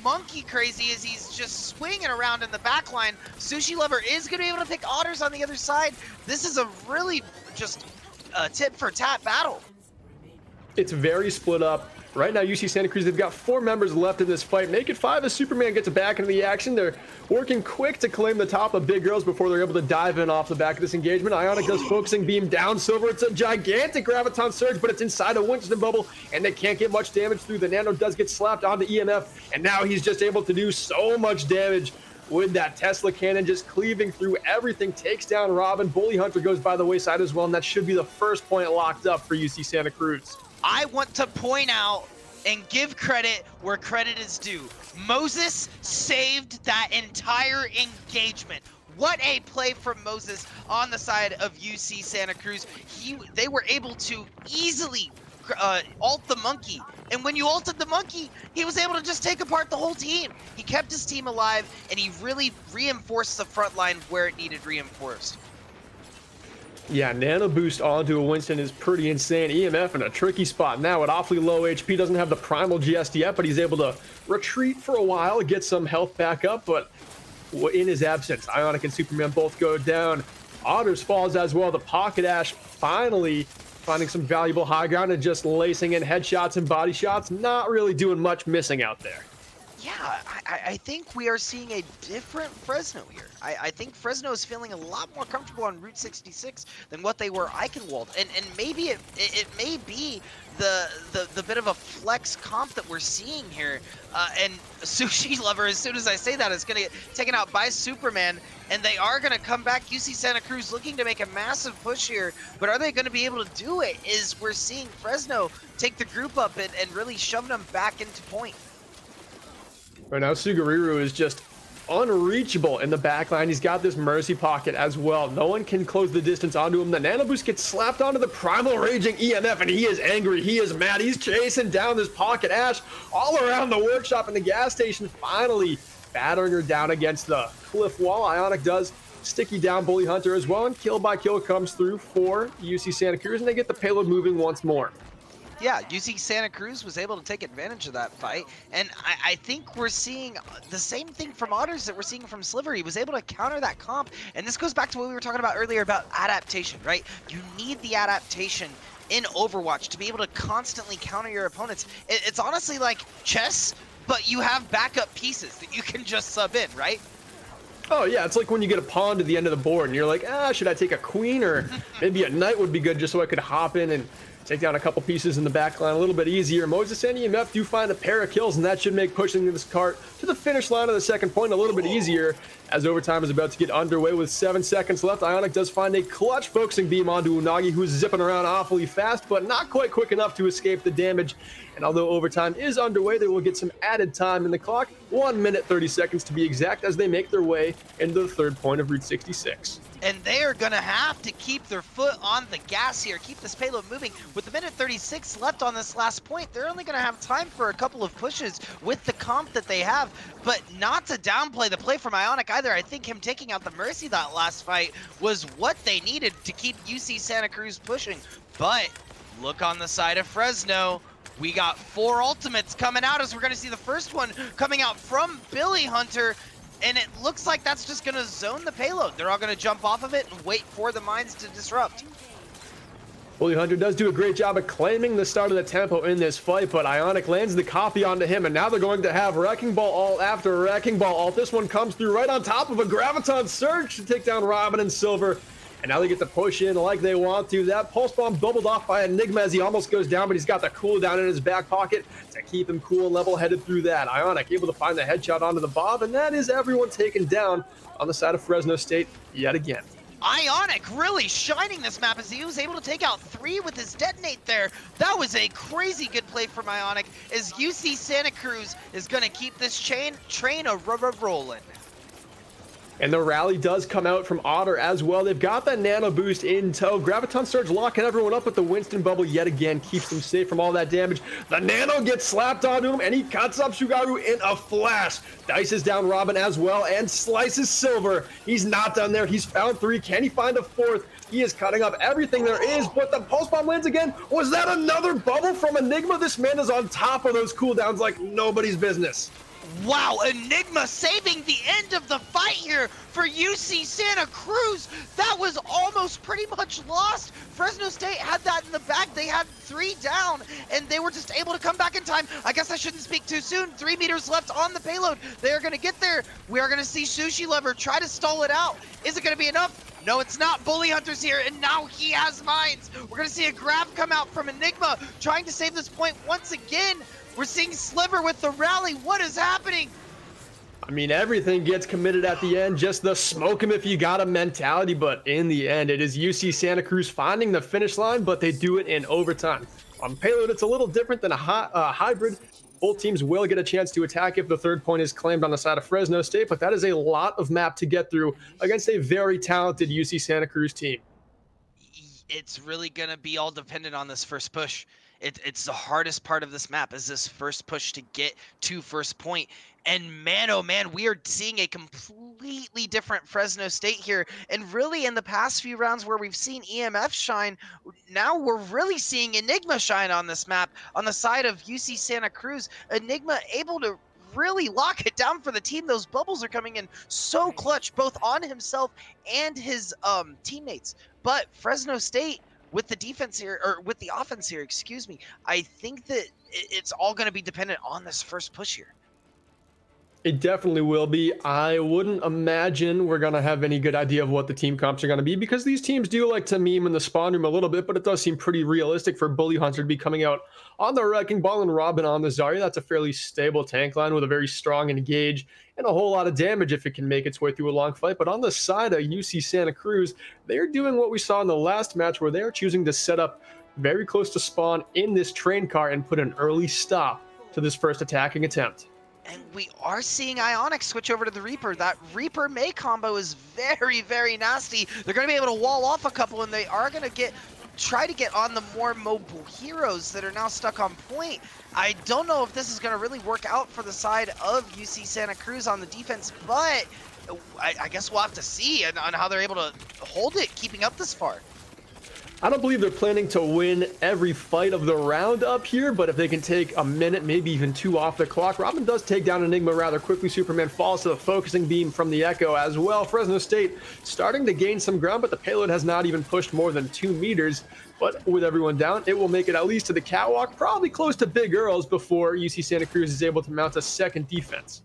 monkey crazy as he's just swinging around in the back line. Sushi Lover is going to be able to pick Otters on the other side. This is a really just tit-for-tat battle. It's very split up. Right now, UC Santa Cruz, they've got 4 members left in this fight. Make it 5 as Superman gets back into the action. They're working quick to claim the top of Big Girls before they're able to dive in off the back of this engagement. Ionic does focusing beam down Silver. It's a gigantic Graviton Surge, but it's inside a Winston bubble, and they can't get much damage through. The Nano does get slapped onto EMF, and now he's just able to do so much damage with that Tesla cannon just cleaving through everything. Takes down Robin. Bully Hunter goes by the wayside as well, and that should be the first point locked up for UC Santa Cruz. I want to point out and give credit where credit is due. Moses saved that entire engagement. What a play from Moses on the side of UC Santa Cruz. They were able to easily ult the monkey. And when you ulted the monkey, he was able to just take apart the whole team. He kept his team alive, and he really reinforced the front line where it needed reinforced. Yeah, nano boost onto a Winston is pretty insane. EMF in a tricky spot now at awfully low HP, doesn't have the primal GSD yet, but he's able to retreat for a while, get some health back up, but in his absence, Ionic and Superman both go down. Otters falls as well. The Pocket Ash finally finding some valuable high ground and just lacing in headshots and body shots, not really doing much missing out there. Yeah, I think we are seeing a different Fresno here. I think Fresno is feeling a lot more comfortable on Route 66 than what they were Eichenwald. And maybe it may be the bit of a flex comp that we're seeing here. And Sushi Lover, as soon as I say that, is going to get taken out by Superman. And they are going to come back. UC Santa Cruz looking to make a massive push here. But are they going to be able to do it? Is we're seeing Fresno take the group up and really shoving them back into point. Right now, Sugariru is just unreachable in the backline. He's got this Mercy Pocket as well. No one can close the distance onto him. The Nano Boost gets slapped onto the Primal Raging EMF, and he is angry. He is mad. He's chasing down this Pocket Ash all around the workshop and the gas station, finally battering her down against the cliff wall. Ionic does sticky down Bully Hunter as well, and kill by kill comes through for UC Santa Cruz, and they get the payload moving once more. Yeah, UC Santa Cruz was able to take advantage of that fight, and I think we're seeing the same thing from Otters that we're seeing from Sliver. He was able to counter that comp, and this goes back to what we were talking about earlier about adaptation, right? You need the adaptation in Overwatch to be able to constantly counter your opponents. It's honestly like chess, but you have backup pieces that you can just sub in, right? Oh yeah, it's like when you get a pawn to the end of the board and you're like, should I take a queen, or maybe a knight would be good just so I could hop in and take down a couple pieces in the back line a little bit easier. Moses and EMF do find a pair of kills, and that should make pushing this cart to the finish line of the second point a little bit easier as overtime is about to get underway with 7 seconds left. Ionic does find a clutch focusing beam onto Unagi, who's zipping around awfully fast, but not quite quick enough to escape the damage. And although overtime is underway, they will get some added time in the clock, 1 minute 30 seconds to be exact, as they make their way into the third point of Route 66. And they are going to have to keep their foot on the gas here, keep this payload moving. With a minute 36 left on this last point, they're only going to have time for a couple of pushes with the comp that they have, but not to downplay the play from Ionic either. I think him taking out the Mercy that last fight was what they needed to keep UC Santa Cruz pushing. But look on the side of Fresno. We got 4 ultimates coming out, as we're going to see the first one coming out from Billy Hunter. And it looks like that's just going to zone the payload. They're all going to jump off of it and wait for the mines to disrupt. Bully Hunter does do a great job of claiming the start of the tempo in this fight, but Ionic lands the copy onto him, and now they're going to have Wrecking Ball ult after Wrecking Ball ult. This one comes through right on top of a Graviton Surge to take down Robin and Silver. And now they get to push in like they want to. That pulse bomb bubbled off by Enigma as he almost goes down, but he's got the cooldown in his back pocket to keep him cool and level-headed through that. Ionic able to find the headshot onto the Bob, and that is everyone taken down on the side of Fresno State yet again. Ionic really shining this map as he was able to take out 3 with his detonate there. That was a crazy good play from Ionic, as UC Santa Cruz is going to keep this train a rubber rolling. And the rally does come out from Otter as well. They've got that nano boost in tow. Graviton Surge locking everyone up with the Winston bubble yet again. Keeps them safe from all that damage. The nano gets slapped onto him, and he cuts up Shugaru in a flash. Dices down Robin as well and slices Silver. He's not done there. He's found 3. Can he find a 4th? He is cutting up everything there is, but the pulse bomb lands again. Was that another bubble from Enigma? This man is on top of those cooldowns like nobody's business. Wow, Enigma saving the end of the fight here for UC Santa Cruz. That was almost pretty much lost. Fresno State had that in the bag. They had 3 down, and they were just able to come back in time. I guess I shouldn't speak too soon. 3 meters left on the payload. They are going to get there. We are going to see Sushi Lover try to stall it out. Is it going to be enough? No, it's not. Bully Hunter's here, and now he has mines. We're going to see a grab come out from Enigma, trying to save this point once again. We're seeing Sliver with the rally. What is happening? I mean, everything gets committed at the end, just the smoke him if you got a mentality, but in the end, it is UC Santa Cruz finding the finish line, but they do it in overtime. On payload, it's a little different than a hybrid. Both teams will get a chance to attack if the third point is claimed on the side of Fresno State, but that is a lot of map to get through against a very talented UC Santa Cruz team. It's really going to be all dependent on this first push. It's the hardest part of this map is this first push to get to first point. And man, oh man, we are seeing a completely different Fresno State here. And really in the past few rounds where we've seen EMF shine, now we're really seeing Enigma shine on this map on the side of UC Santa Cruz. Enigma able to really lock it down for the team. Those bubbles are coming in so clutch, both on himself and his teammates. But Fresno State, with the defense here, or with the offense here, excuse me, I think that it's all going to be dependent on this first push here. It definitely will be. I wouldn't imagine we're going to have any good idea of what the team comps are going to be, because these teams do like to meme in the spawn room a little bit, but it does seem pretty realistic for Bully Hunter to be coming out on the Wrecking Ball and Robin on the Zarya. That's a fairly stable tank line with a very strong engage and a whole lot of damage if it can make its way through a long fight. But on the side of UC Santa Cruz, they're doing what we saw in the last match, where they're choosing to set up very close to spawn in this train car and put an early stop to this first attacking attempt. And we are seeing Ionic switch over to the Reaper. That Reaper May combo is very, very nasty. They're going to be able to wall off a couple, and they are going to try to get on the more mobile heroes that are now stuck on point. I don't know if this is going to really work out for the side of UC Santa Cruz on the defense, but I guess we'll have to see on how they're able to hold it, keeping up this far. I don't believe they're planning to win every fight of the round up here, but if they can take a minute, maybe even two off the clock. Robin does take down Enigma rather quickly. Superman falls to the focusing beam from the Echo as well. Fresno State starting to gain some ground, but the payload has not even pushed more than 2 meters. But with everyone down, it will make it at least to the catwalk, probably close to Big Earls, before UC Santa Cruz is able to mount a second defense.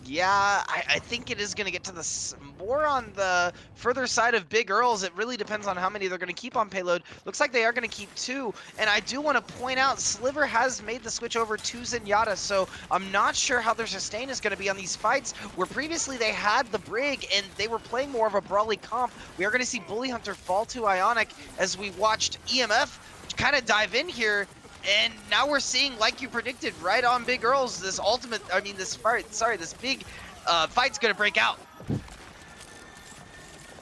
Yeah, I think it is going to get to the more on the further side of Big Earls. It really depends on how many they're going to keep on payload. Looks like they are going to keep 2. And I do want to point out, Sliver has made the switch over to Zenyatta, so I'm not sure how their sustain is going to be on these fights, where previously they had the Brig and they were playing more of a brawly comp. We are going to see Bully Hunter fall to Ionic as we watched EMF kind of dive in here. And now we're seeing, like you predicted, right on Big Earls, this big fight's gonna break out.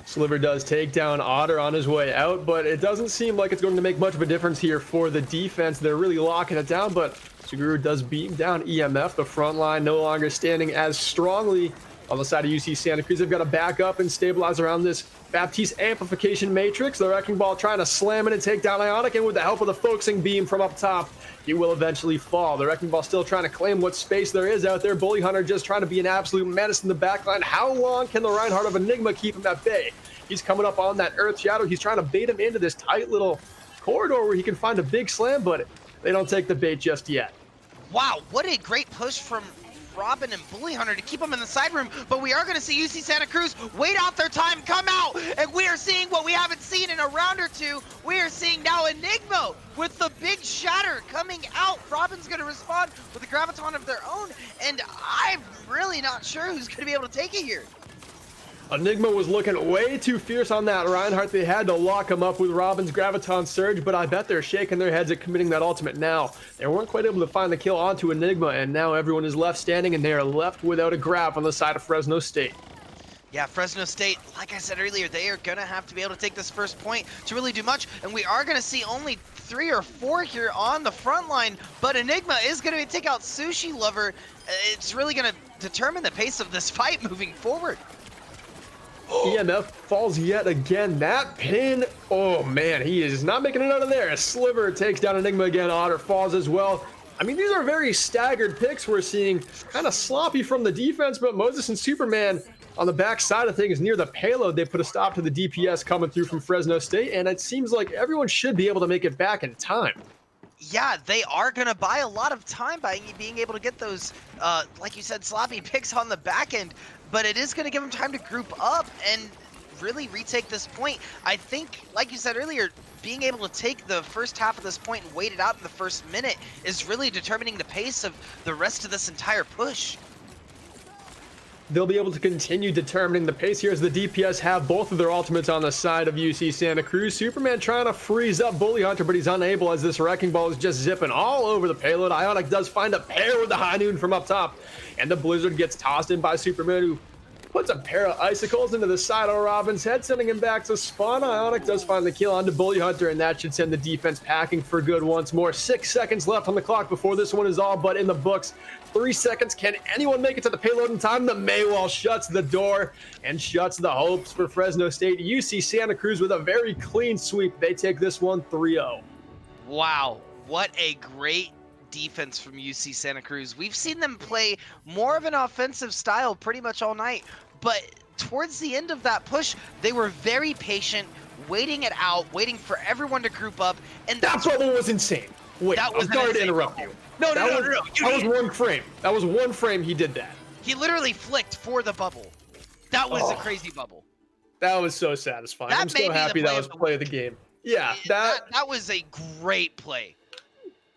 Sliver does take down Otter on his way out, but it doesn't seem like it's going to make much of a difference here for the defense. They're really locking it down, but Suguru does beam down EMF. The front line no longer standing as strongly on the side of UC Santa Cruz. They've got to back up and stabilize around this Baptiste amplification matrix. The Wrecking Ball trying to slam it and take down Ionic, and with the help of the focusing beam from up top, he will eventually fall. The Wrecking Ball still trying to claim what space there is out there. Bully Hunter just trying to be an absolute menace in the backline. How long can the Reinhardt of Enigma keep him at bay? He's coming up on that Earth Shadow. He's trying to bait him into this tight little corridor where he can find a big slam, but they don't take the bait just yet. Wow, what a great push from Robin and Bully Hunter to keep them in the side room, but we are going to see UC Santa Cruz wait out their time, come out, and we are seeing what we haven't seen in a round or two. We are seeing now Enigma with the big shatter coming out. Robin's going to respond with a graviton of their own, and I'm really not sure who's going to be able to take it here. Enigma was looking way too fierce on that Reinhardt. They had to lock him up with Robin's Graviton Surge, but I bet they're shaking their heads at committing that ultimate now. They weren't quite able to find the kill onto Enigma, and now everyone is left standing, and they are left without a grab on the side of Fresno State. Yeah, Fresno State, like I said earlier, they are going to have to be able to take this first point to really do much, and we are going to see only 3 or 4 here on the front line, but Enigma is going to take out Sushi Lover. It's really going to determine the pace of this fight moving forward. EMF falls yet again. That pin, oh man, he is not making it out of there. Sliver takes down Enigma again. Otter falls as well. I mean, these are very staggered picks we're seeing. Kind of sloppy from the defense, but Moses and Superman on the back side of things near the payload. They put a stop to the DPS coming through from Fresno State, and it seems like everyone should be able to make it back in time. Yeah, they are going to buy a lot of time by being able to get those, like you said, sloppy picks on the back end, but it is going to give them time to group up and really retake this point. I think, like you said earlier, being able to take the first half of this point and wait it out in the first minute is really determining the pace of the rest of this entire push. They'll be able to continue determining the pace here as the DPS have both of their ultimates on the side of UC Santa Cruz. Superman trying to freeze up Bully Hunter, but he's unable as this Wrecking Ball is just zipping all over the payload. Ionic does find a pair with the High Noon from up top, and the Blizzard gets tossed in by Superman, who Puts a pair of icicles into the side of Robin's head, sending him back to spawn. Ionic does find the kill onto Bully Hunter, and that should send the defense packing for good once more. 6 seconds left on the clock before this one is all but in the books. 3 seconds. Can anyone make it to the payload in time? The Maywall shuts the door and shuts the hopes for Fresno State. UC Santa Cruz with a very clean sweep. They take this one 3-0. Wow, what a great defense from UC Santa Cruz. We've seen them play more of an offensive style pretty much all night, but towards the end of that push, they were very patient, waiting it out, waiting for everyone to group up. And that bubble was insane. Wait, that was I'm sorry to interrupt you. No. That was one frame. That was one frame he did that. He literally flicked for the bubble. That was a crazy bubble. That was so satisfying. I'm so happy that was play of the game. Yeah, that was a great play.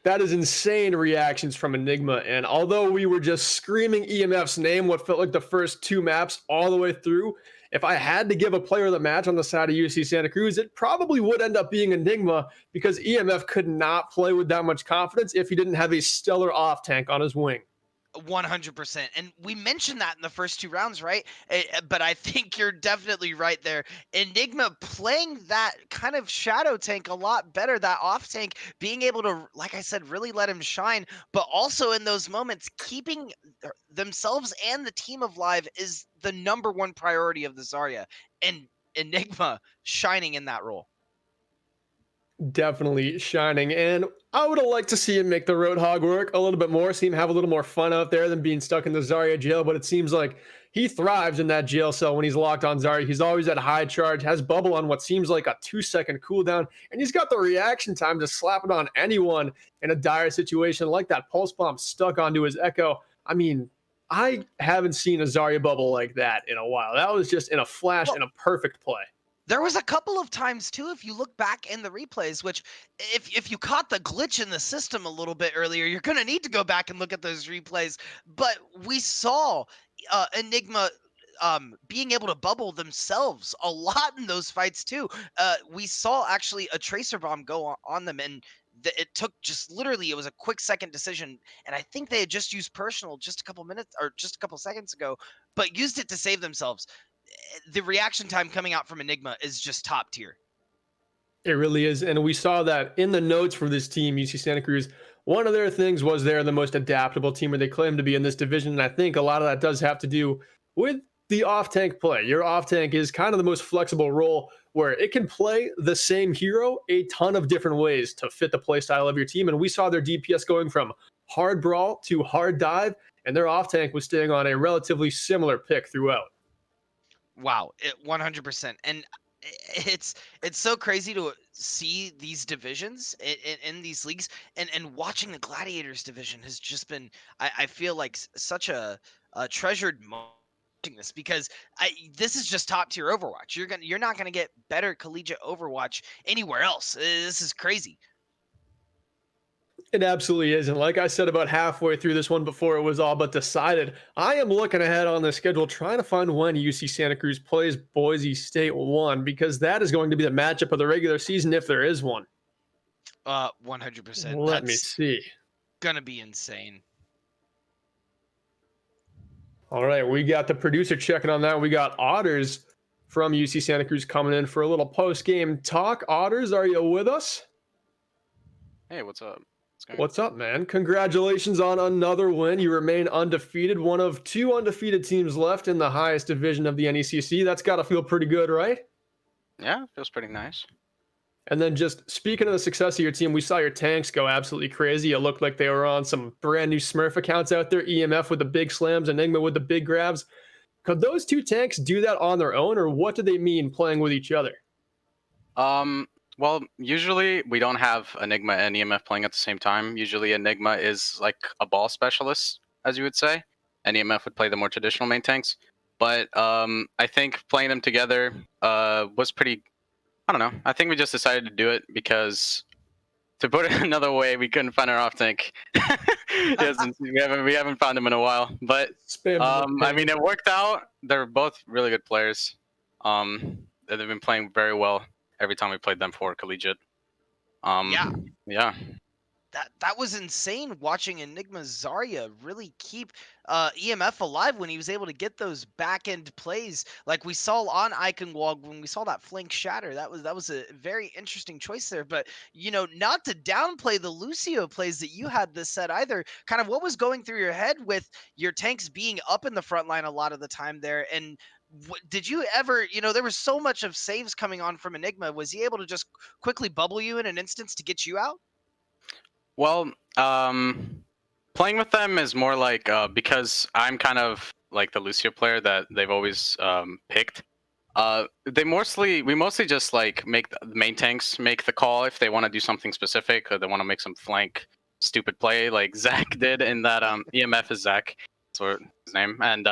That is insane reactions from Enigma, and although we were just screaming EMF's name what felt like the first 2 maps all the way through, if I had to give a player of the match on the side of UC Santa Cruz, it probably would end up being Enigma, because EMF could not play with that much confidence if he didn't have a stellar off tank on his wing. 100%. And we mentioned that in the first 2 rounds, right? But I think you're definitely right there. Enigma playing that kind of shadow tank a lot better, that off tank, being able to, like I said, really let him shine, but also in those moments, keeping themselves and the team alive is the #1 priority of the Zarya. And Enigma shining in that role. Definitely shining, and I would have liked to see him make the Roadhog work a little bit more, see him have a little more fun out there than being stuck in the Zarya jail, but it seems like he thrives in that jail cell when he's locked on Zarya. He's always at high charge, has bubble on what seems like a 2-second cooldown, and he's got the reaction time to slap it on anyone in a dire situation, like that pulse bomb stuck onto his Echo. I mean, I haven't seen a Zarya bubble like that in a while. That was just in a flash and a perfect play. There was a couple of times too, if you look back in the replays, which if you caught the glitch in the system a little bit earlier, you're going to need to go back and look at those replays. But we saw Enigma being able to bubble themselves a lot in those fights too. We saw actually a tracer bomb go on them, and it took just literally, it was a quick second decision. And I think they had just used personal just a couple minutes or just a couple seconds ago, but used it to save themselves. The reaction time coming out from Enigma is just top tier. It really is. And we saw that in the notes for this team, UC Santa Cruz. One of their things was they're the most adaptable team, or they claim to be in this division. And I think a lot of that does have to do with the off-tank play. Your off-tank is kind of the most flexible role, where it can play the same hero a ton of different ways to fit the play style of your team. And we saw their DPS going from hard brawl to hard dive, and their off-tank was staying on a relatively similar pick throughout. Wow, 100%. And it's so crazy to see these divisions in these leagues, and watching the Gladiators division has just been, I feel like, such a treasured moment watching this, because this is just top tier Overwatch. You're not gonna get better collegiate Overwatch anywhere else. This is crazy. It absolutely is. And like I said about halfway through this one before it was all but decided, I am looking ahead on the schedule trying to find when UC Santa Cruz plays Boise State 1, because that is going to be the matchup of the regular season if there is one. 100%. Let me see. Gonna be insane. All right, we got the producer checking on that. We got Otters from UC Santa Cruz coming in for a little post-game talk. Otters, are you with us? Hey, what's up? What's up, man? Congratulations on another win. You remain undefeated, one of 2 undefeated teams left in the highest division of the NECC. That's got to feel pretty good, right? Yeah, it feels pretty nice. And then just speaking of the success of your team, we saw your tanks go absolutely crazy. It looked like they were on some brand new Smurf accounts out there, EMF with the big slams, Enigma with the big grabs. Could those 2 tanks do that on their own, or what do they mean playing with each other? Well, usually we don't have Enigma and EMF playing at the same time. Usually Enigma is like a ball specialist, as you would say, and EMF would play the more traditional main tanks. But I think playing them together was pretty, I don't know. I think we just decided to do it because, to put it another way, we couldn't find our off tank. we haven't found him in a while. But I mean, it worked out. They're both really good players. They've been playing very well every time we played them for collegiate. Yeah. that was insane watching Enigma Zarya really keep EMF alive when he was able to get those back end plays like we saw on Eichenwald when we saw that flank shatter. That was a very interesting choice there. But not to downplay the Lucio plays that you had this set either. Kind of what was going through your head with your tanks being up in the front line a lot of the time there, and did you ever, there was so much of saves coming on from Enigma. Was he able to just quickly bubble you in an instance to get you out? Well, playing with them is more like because I'm kind of like the Lucio player that they've always picked. We mostly just like make the main tanks make the call if they want to do something specific or they want to make some flank stupid play like Zach did in that EMF is Zach, that's his name, and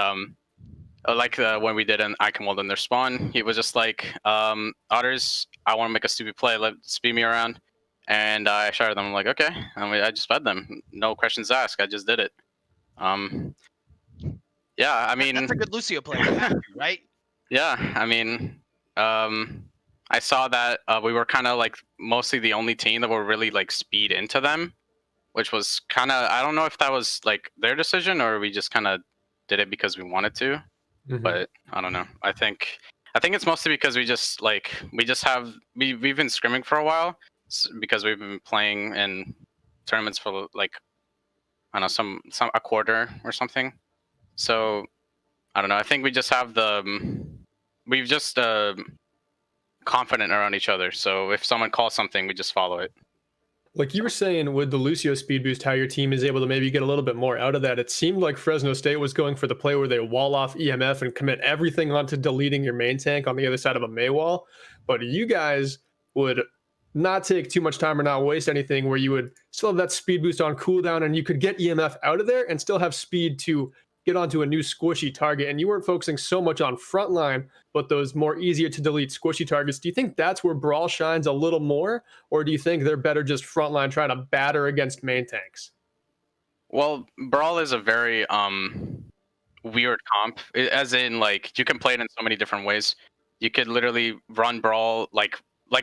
when we did an Eichenwald in their spawn, he was just like, Otters, I want to make a stupid play, speed me around. And I shouted them, I'm like, okay. And I just fed them. No questions asked. I just did it. Yeah, I mean... That's a good Lucio play, right? Yeah, I mean, I saw that we were kind of like mostly the only team that were really like speed into them, which was kind of, I don't know if that was like their decision or we just kind of did it because we wanted to. But I don't know. I think it's mostly because we've been scrimming for a while because we've been playing in tournaments for like I don't know a quarter or something. So I don't know. I think we just have we've just confident around each other. So if someone calls something, we just follow it. Like you were saying with the Lucio speed boost, how your team is able to maybe get a little bit more out of that. It seemed like Fresno State was going for the play where they wall off EMF and commit everything onto deleting your main tank on the other side of a May wall. But you guys would not take too much time or not waste anything, where you would still have that speed boost on cooldown and you could get EMF out of there and still have speed to get onto a new squishy target. And you weren't focusing so much on frontline, but those more easier to delete squishy targets. Do you think that's where Brawl shines a little more? Or do you think they're better just frontline trying to batter against main tanks? Well, Brawl is a very weird comp, as in like you can play it in so many different ways. You could literally run Brawl like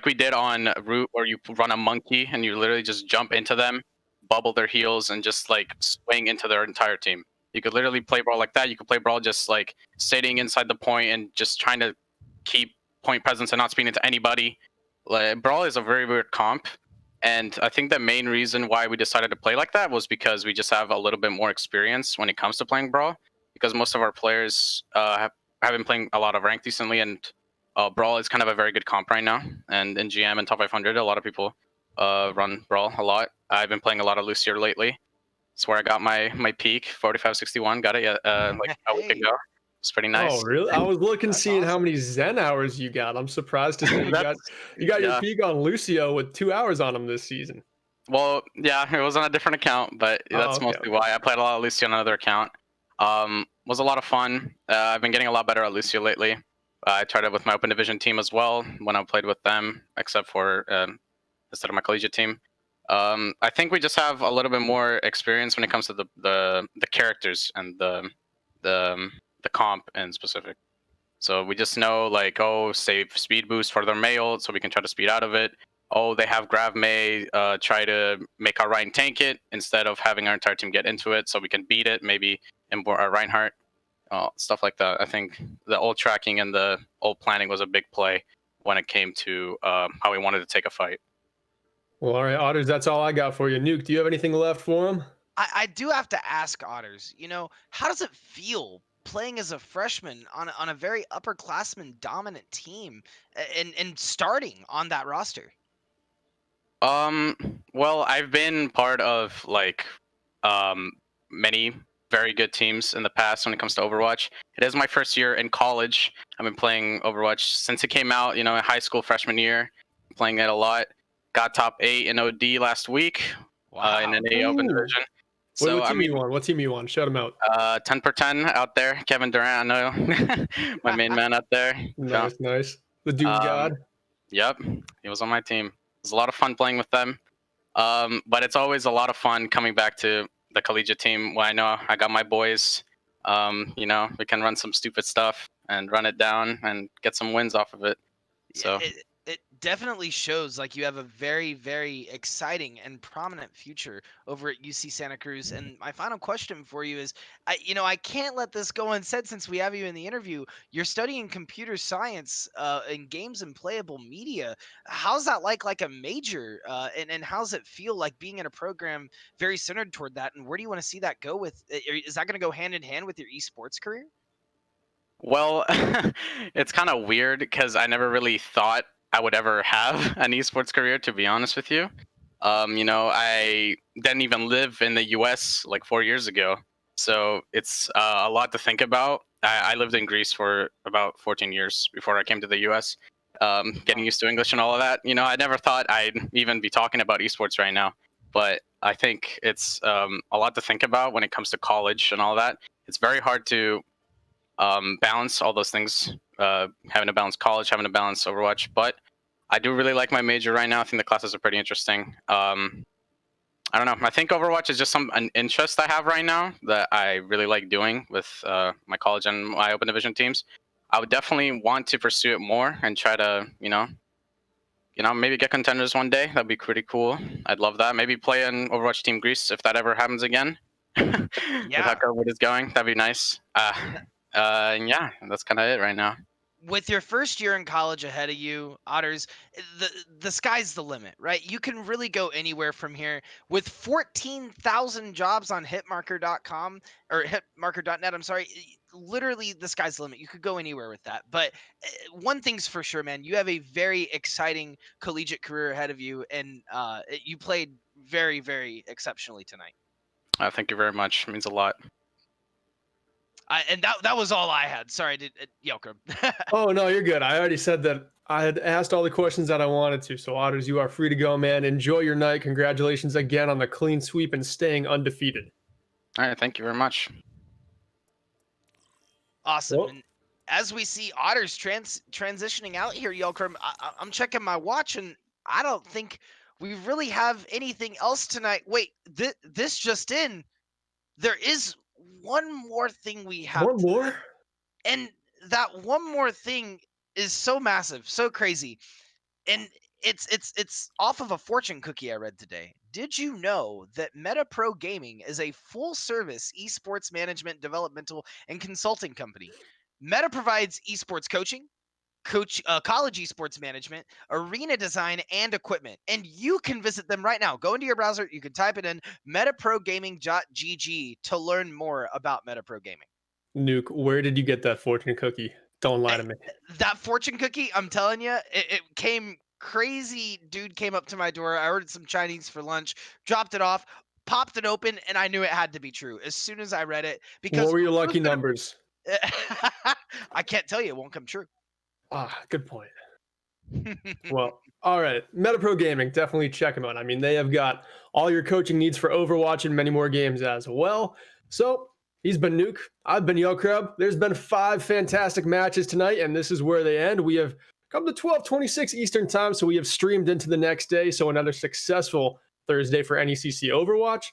we did on Root, where you run a monkey and you literally just jump into them, bubble their heals, and just like swing into their entire team. You could literally play Brawl like that. You could play Brawl just like sitting inside the point and just trying to keep point presence and not speeding into anybody. Like, Brawl is a very weird comp. And I think the main reason why we decided to play like that was because we just have a little bit more experience when it comes to playing Brawl. Because most of our players have been playing a lot of ranked recently, and Brawl is kind of a very good comp right now. And in GM and Top 500, a lot of people run Brawl a lot. I've been playing a lot of Lucio lately. It's where I got my peak, 4561. Got it like a week ago. It's pretty nice. Oh, really? I was looking, seeing awesome. how many Zen hours you got. I'm surprised to see you got your peak on Lucio with 2 hours on him this season. Well, yeah, it was on a different account, but that's mostly why. I played a lot of Lucio on another account. Was a lot of fun. I've been getting a lot better at Lucio lately. I tried it with my Open Division team as well when I played with them, except for instead of my collegiate team. I think we just have a little bit more experience when it comes to the characters and the comp in specific. So we just know like, save speed boost for their Mail so we can try to speed out of it. They have Grav May, try to make our Ryan tank it instead of having our entire team get into it so we can beat it, maybe import our Reinhardt, stuff like that. I think the old tracking and the old planning was a big play when it came to how we wanted to take a fight. Well, all right, Otters, that's all I got for you. Nuke, do you have anything left for him? I do have to ask Otters, how does it feel playing as a freshman on a very upperclassman dominant team and starting on that roster? Well, I've been part of like many very good teams in the past when it comes to Overwatch. It is my first year in college. I've been playing Overwatch since it came out, in high school freshman year, playing it a lot. Got top 8 in OD last week. Wow. In an A Open Division. So, what team you on? What team you on? Shout him out. 10 per 10 out there. Kevin Durant, I know. My main man out there. Nice, nice. The Doom God. Yep, he was on my team. It was a lot of fun playing with them. But it's always a lot of fun coming back to the collegiate team when I know I got my boys. We can run some stupid stuff and run it down and get some wins off of it. So It definitely shows like you have a very, very exciting and prominent future over at UC Santa Cruz. And my final question for you is, I can't let this go unsaid since we have you in the interview. You're studying computer science and games and playable media. How's that like a major? And how's it feel like being in a program very centered toward that? And where do you want to see that go with? Is that going to go hand in hand with your esports career? Well, it's kind of weird because I never really thought I would ever have an esports career, to be honest with you. I didn't even live in the US like 4 years ago. So it's a lot to think about. I lived in Greece for about 14 years before I came to the US. Getting used to English and all of that. I never thought I'd even be talking about esports right now. But I think it's a lot to think about when it comes to college and all that. It's very hard to balance all those things, having to balance college, having to balance Overwatch. But I do really like my major right now. I think the classes are pretty interesting. I don't know. I think Overwatch is just an interest I have right now that I really like doing with my college and my open division teams. I would definitely want to pursue it more and try to, maybe get contenders one day. That'd be pretty cool. I'd love that. Maybe play in Overwatch Team Greece if that ever happens again. With how COVID is going, that'd be nice. And yeah, that's kind of it right now. With your first year in college ahead of you, Otters, the sky's the limit, right? You can really go anywhere from here. With 14,000 jobs on hitmarker.com or hitmarker.net, I'm sorry, literally the sky's the limit. You could go anywhere with that. But one thing's for sure, man, you have a very exciting collegiate career ahead of you, and you played very, very exceptionally tonight. Thank you very much. It means a lot. And that was all I had. Sorry, Yelkrum. Oh, no, you're good. I already said that I had asked all the questions that I wanted to. So, Otters, you are free to go, man. Enjoy your night. Congratulations again on the clean sweep and staying undefeated. All right. Thank you very much. Awesome. Well, and as we see Otters transitioning out here, Yelkrum, I'm checking my watch, and I don't think we really have anything else tonight. Wait, this just in. There is one more thing we have. one more? And that one more thing is so massive, so crazy. And it's off of a fortune cookie I read today. Did you know that Meta Pro Gaming is a full-service esports management, developmental, and consulting company? Meta provides esports coaching, college esports management, arena design, and equipment. And you can visit them right now. Go into your browser. You can type it in metaprogaming.gg to learn more about Meta Pro Gaming. Nuke, where did you get that fortune cookie? Don't lie to me. That fortune cookie, I'm telling you, it came crazy. Dude came up to my door. I ordered some Chinese for lunch, dropped it off, popped it open, and I knew it had to be true as soon as I read it. Because What were your lucky numbers? I can't tell you. It won't come true. Ah, good point. Well, all right. MetaPro Gaming, definitely check them out. I mean, they have got all your coaching needs for Overwatch and many more games as well. So he's been Nuke. I've been Yelkrub. There's been 5 fantastic matches tonight, and this is where they end. We have come to 12:26 Eastern time, so we have streamed into the next day. So another successful Thursday for NECC Overwatch.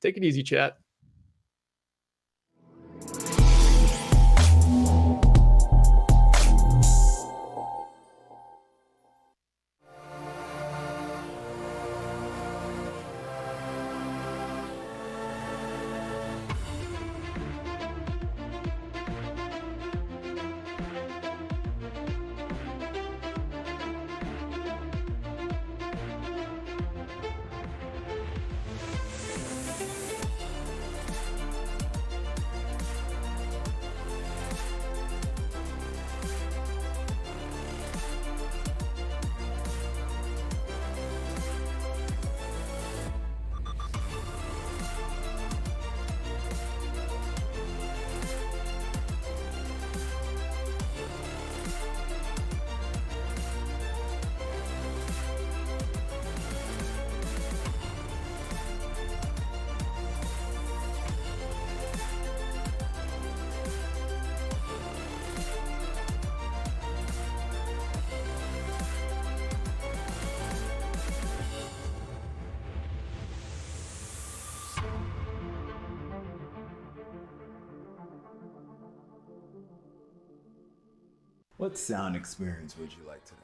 Take it easy, chat. What sound experience would you like today?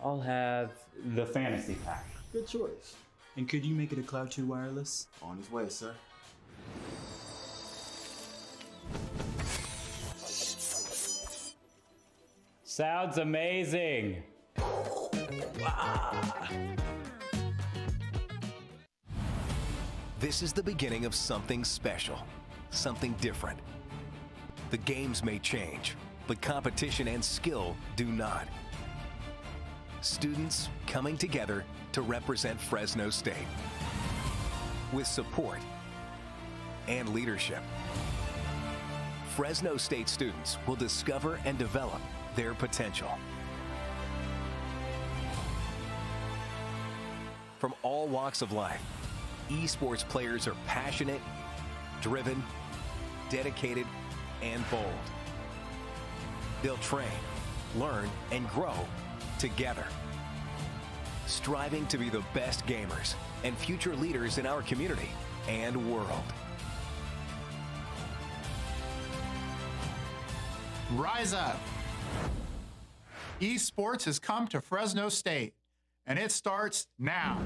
I'll have the fantasy pack. Good choice. And could you make it a Cloud 2 wireless? On his way, sir. Sounds amazing. This is the beginning of something special, something different. The games may change, but competition and skill do not. Students coming together to represent Fresno State with support and leadership. Fresno State students will discover and develop their potential. From all walks of life, esports players are passionate, driven, dedicated, and bold. They'll train, learn, and grow together, striving to be the best gamers and future leaders in our community and world. Rise up. Esports has come to Fresno State, and it starts now.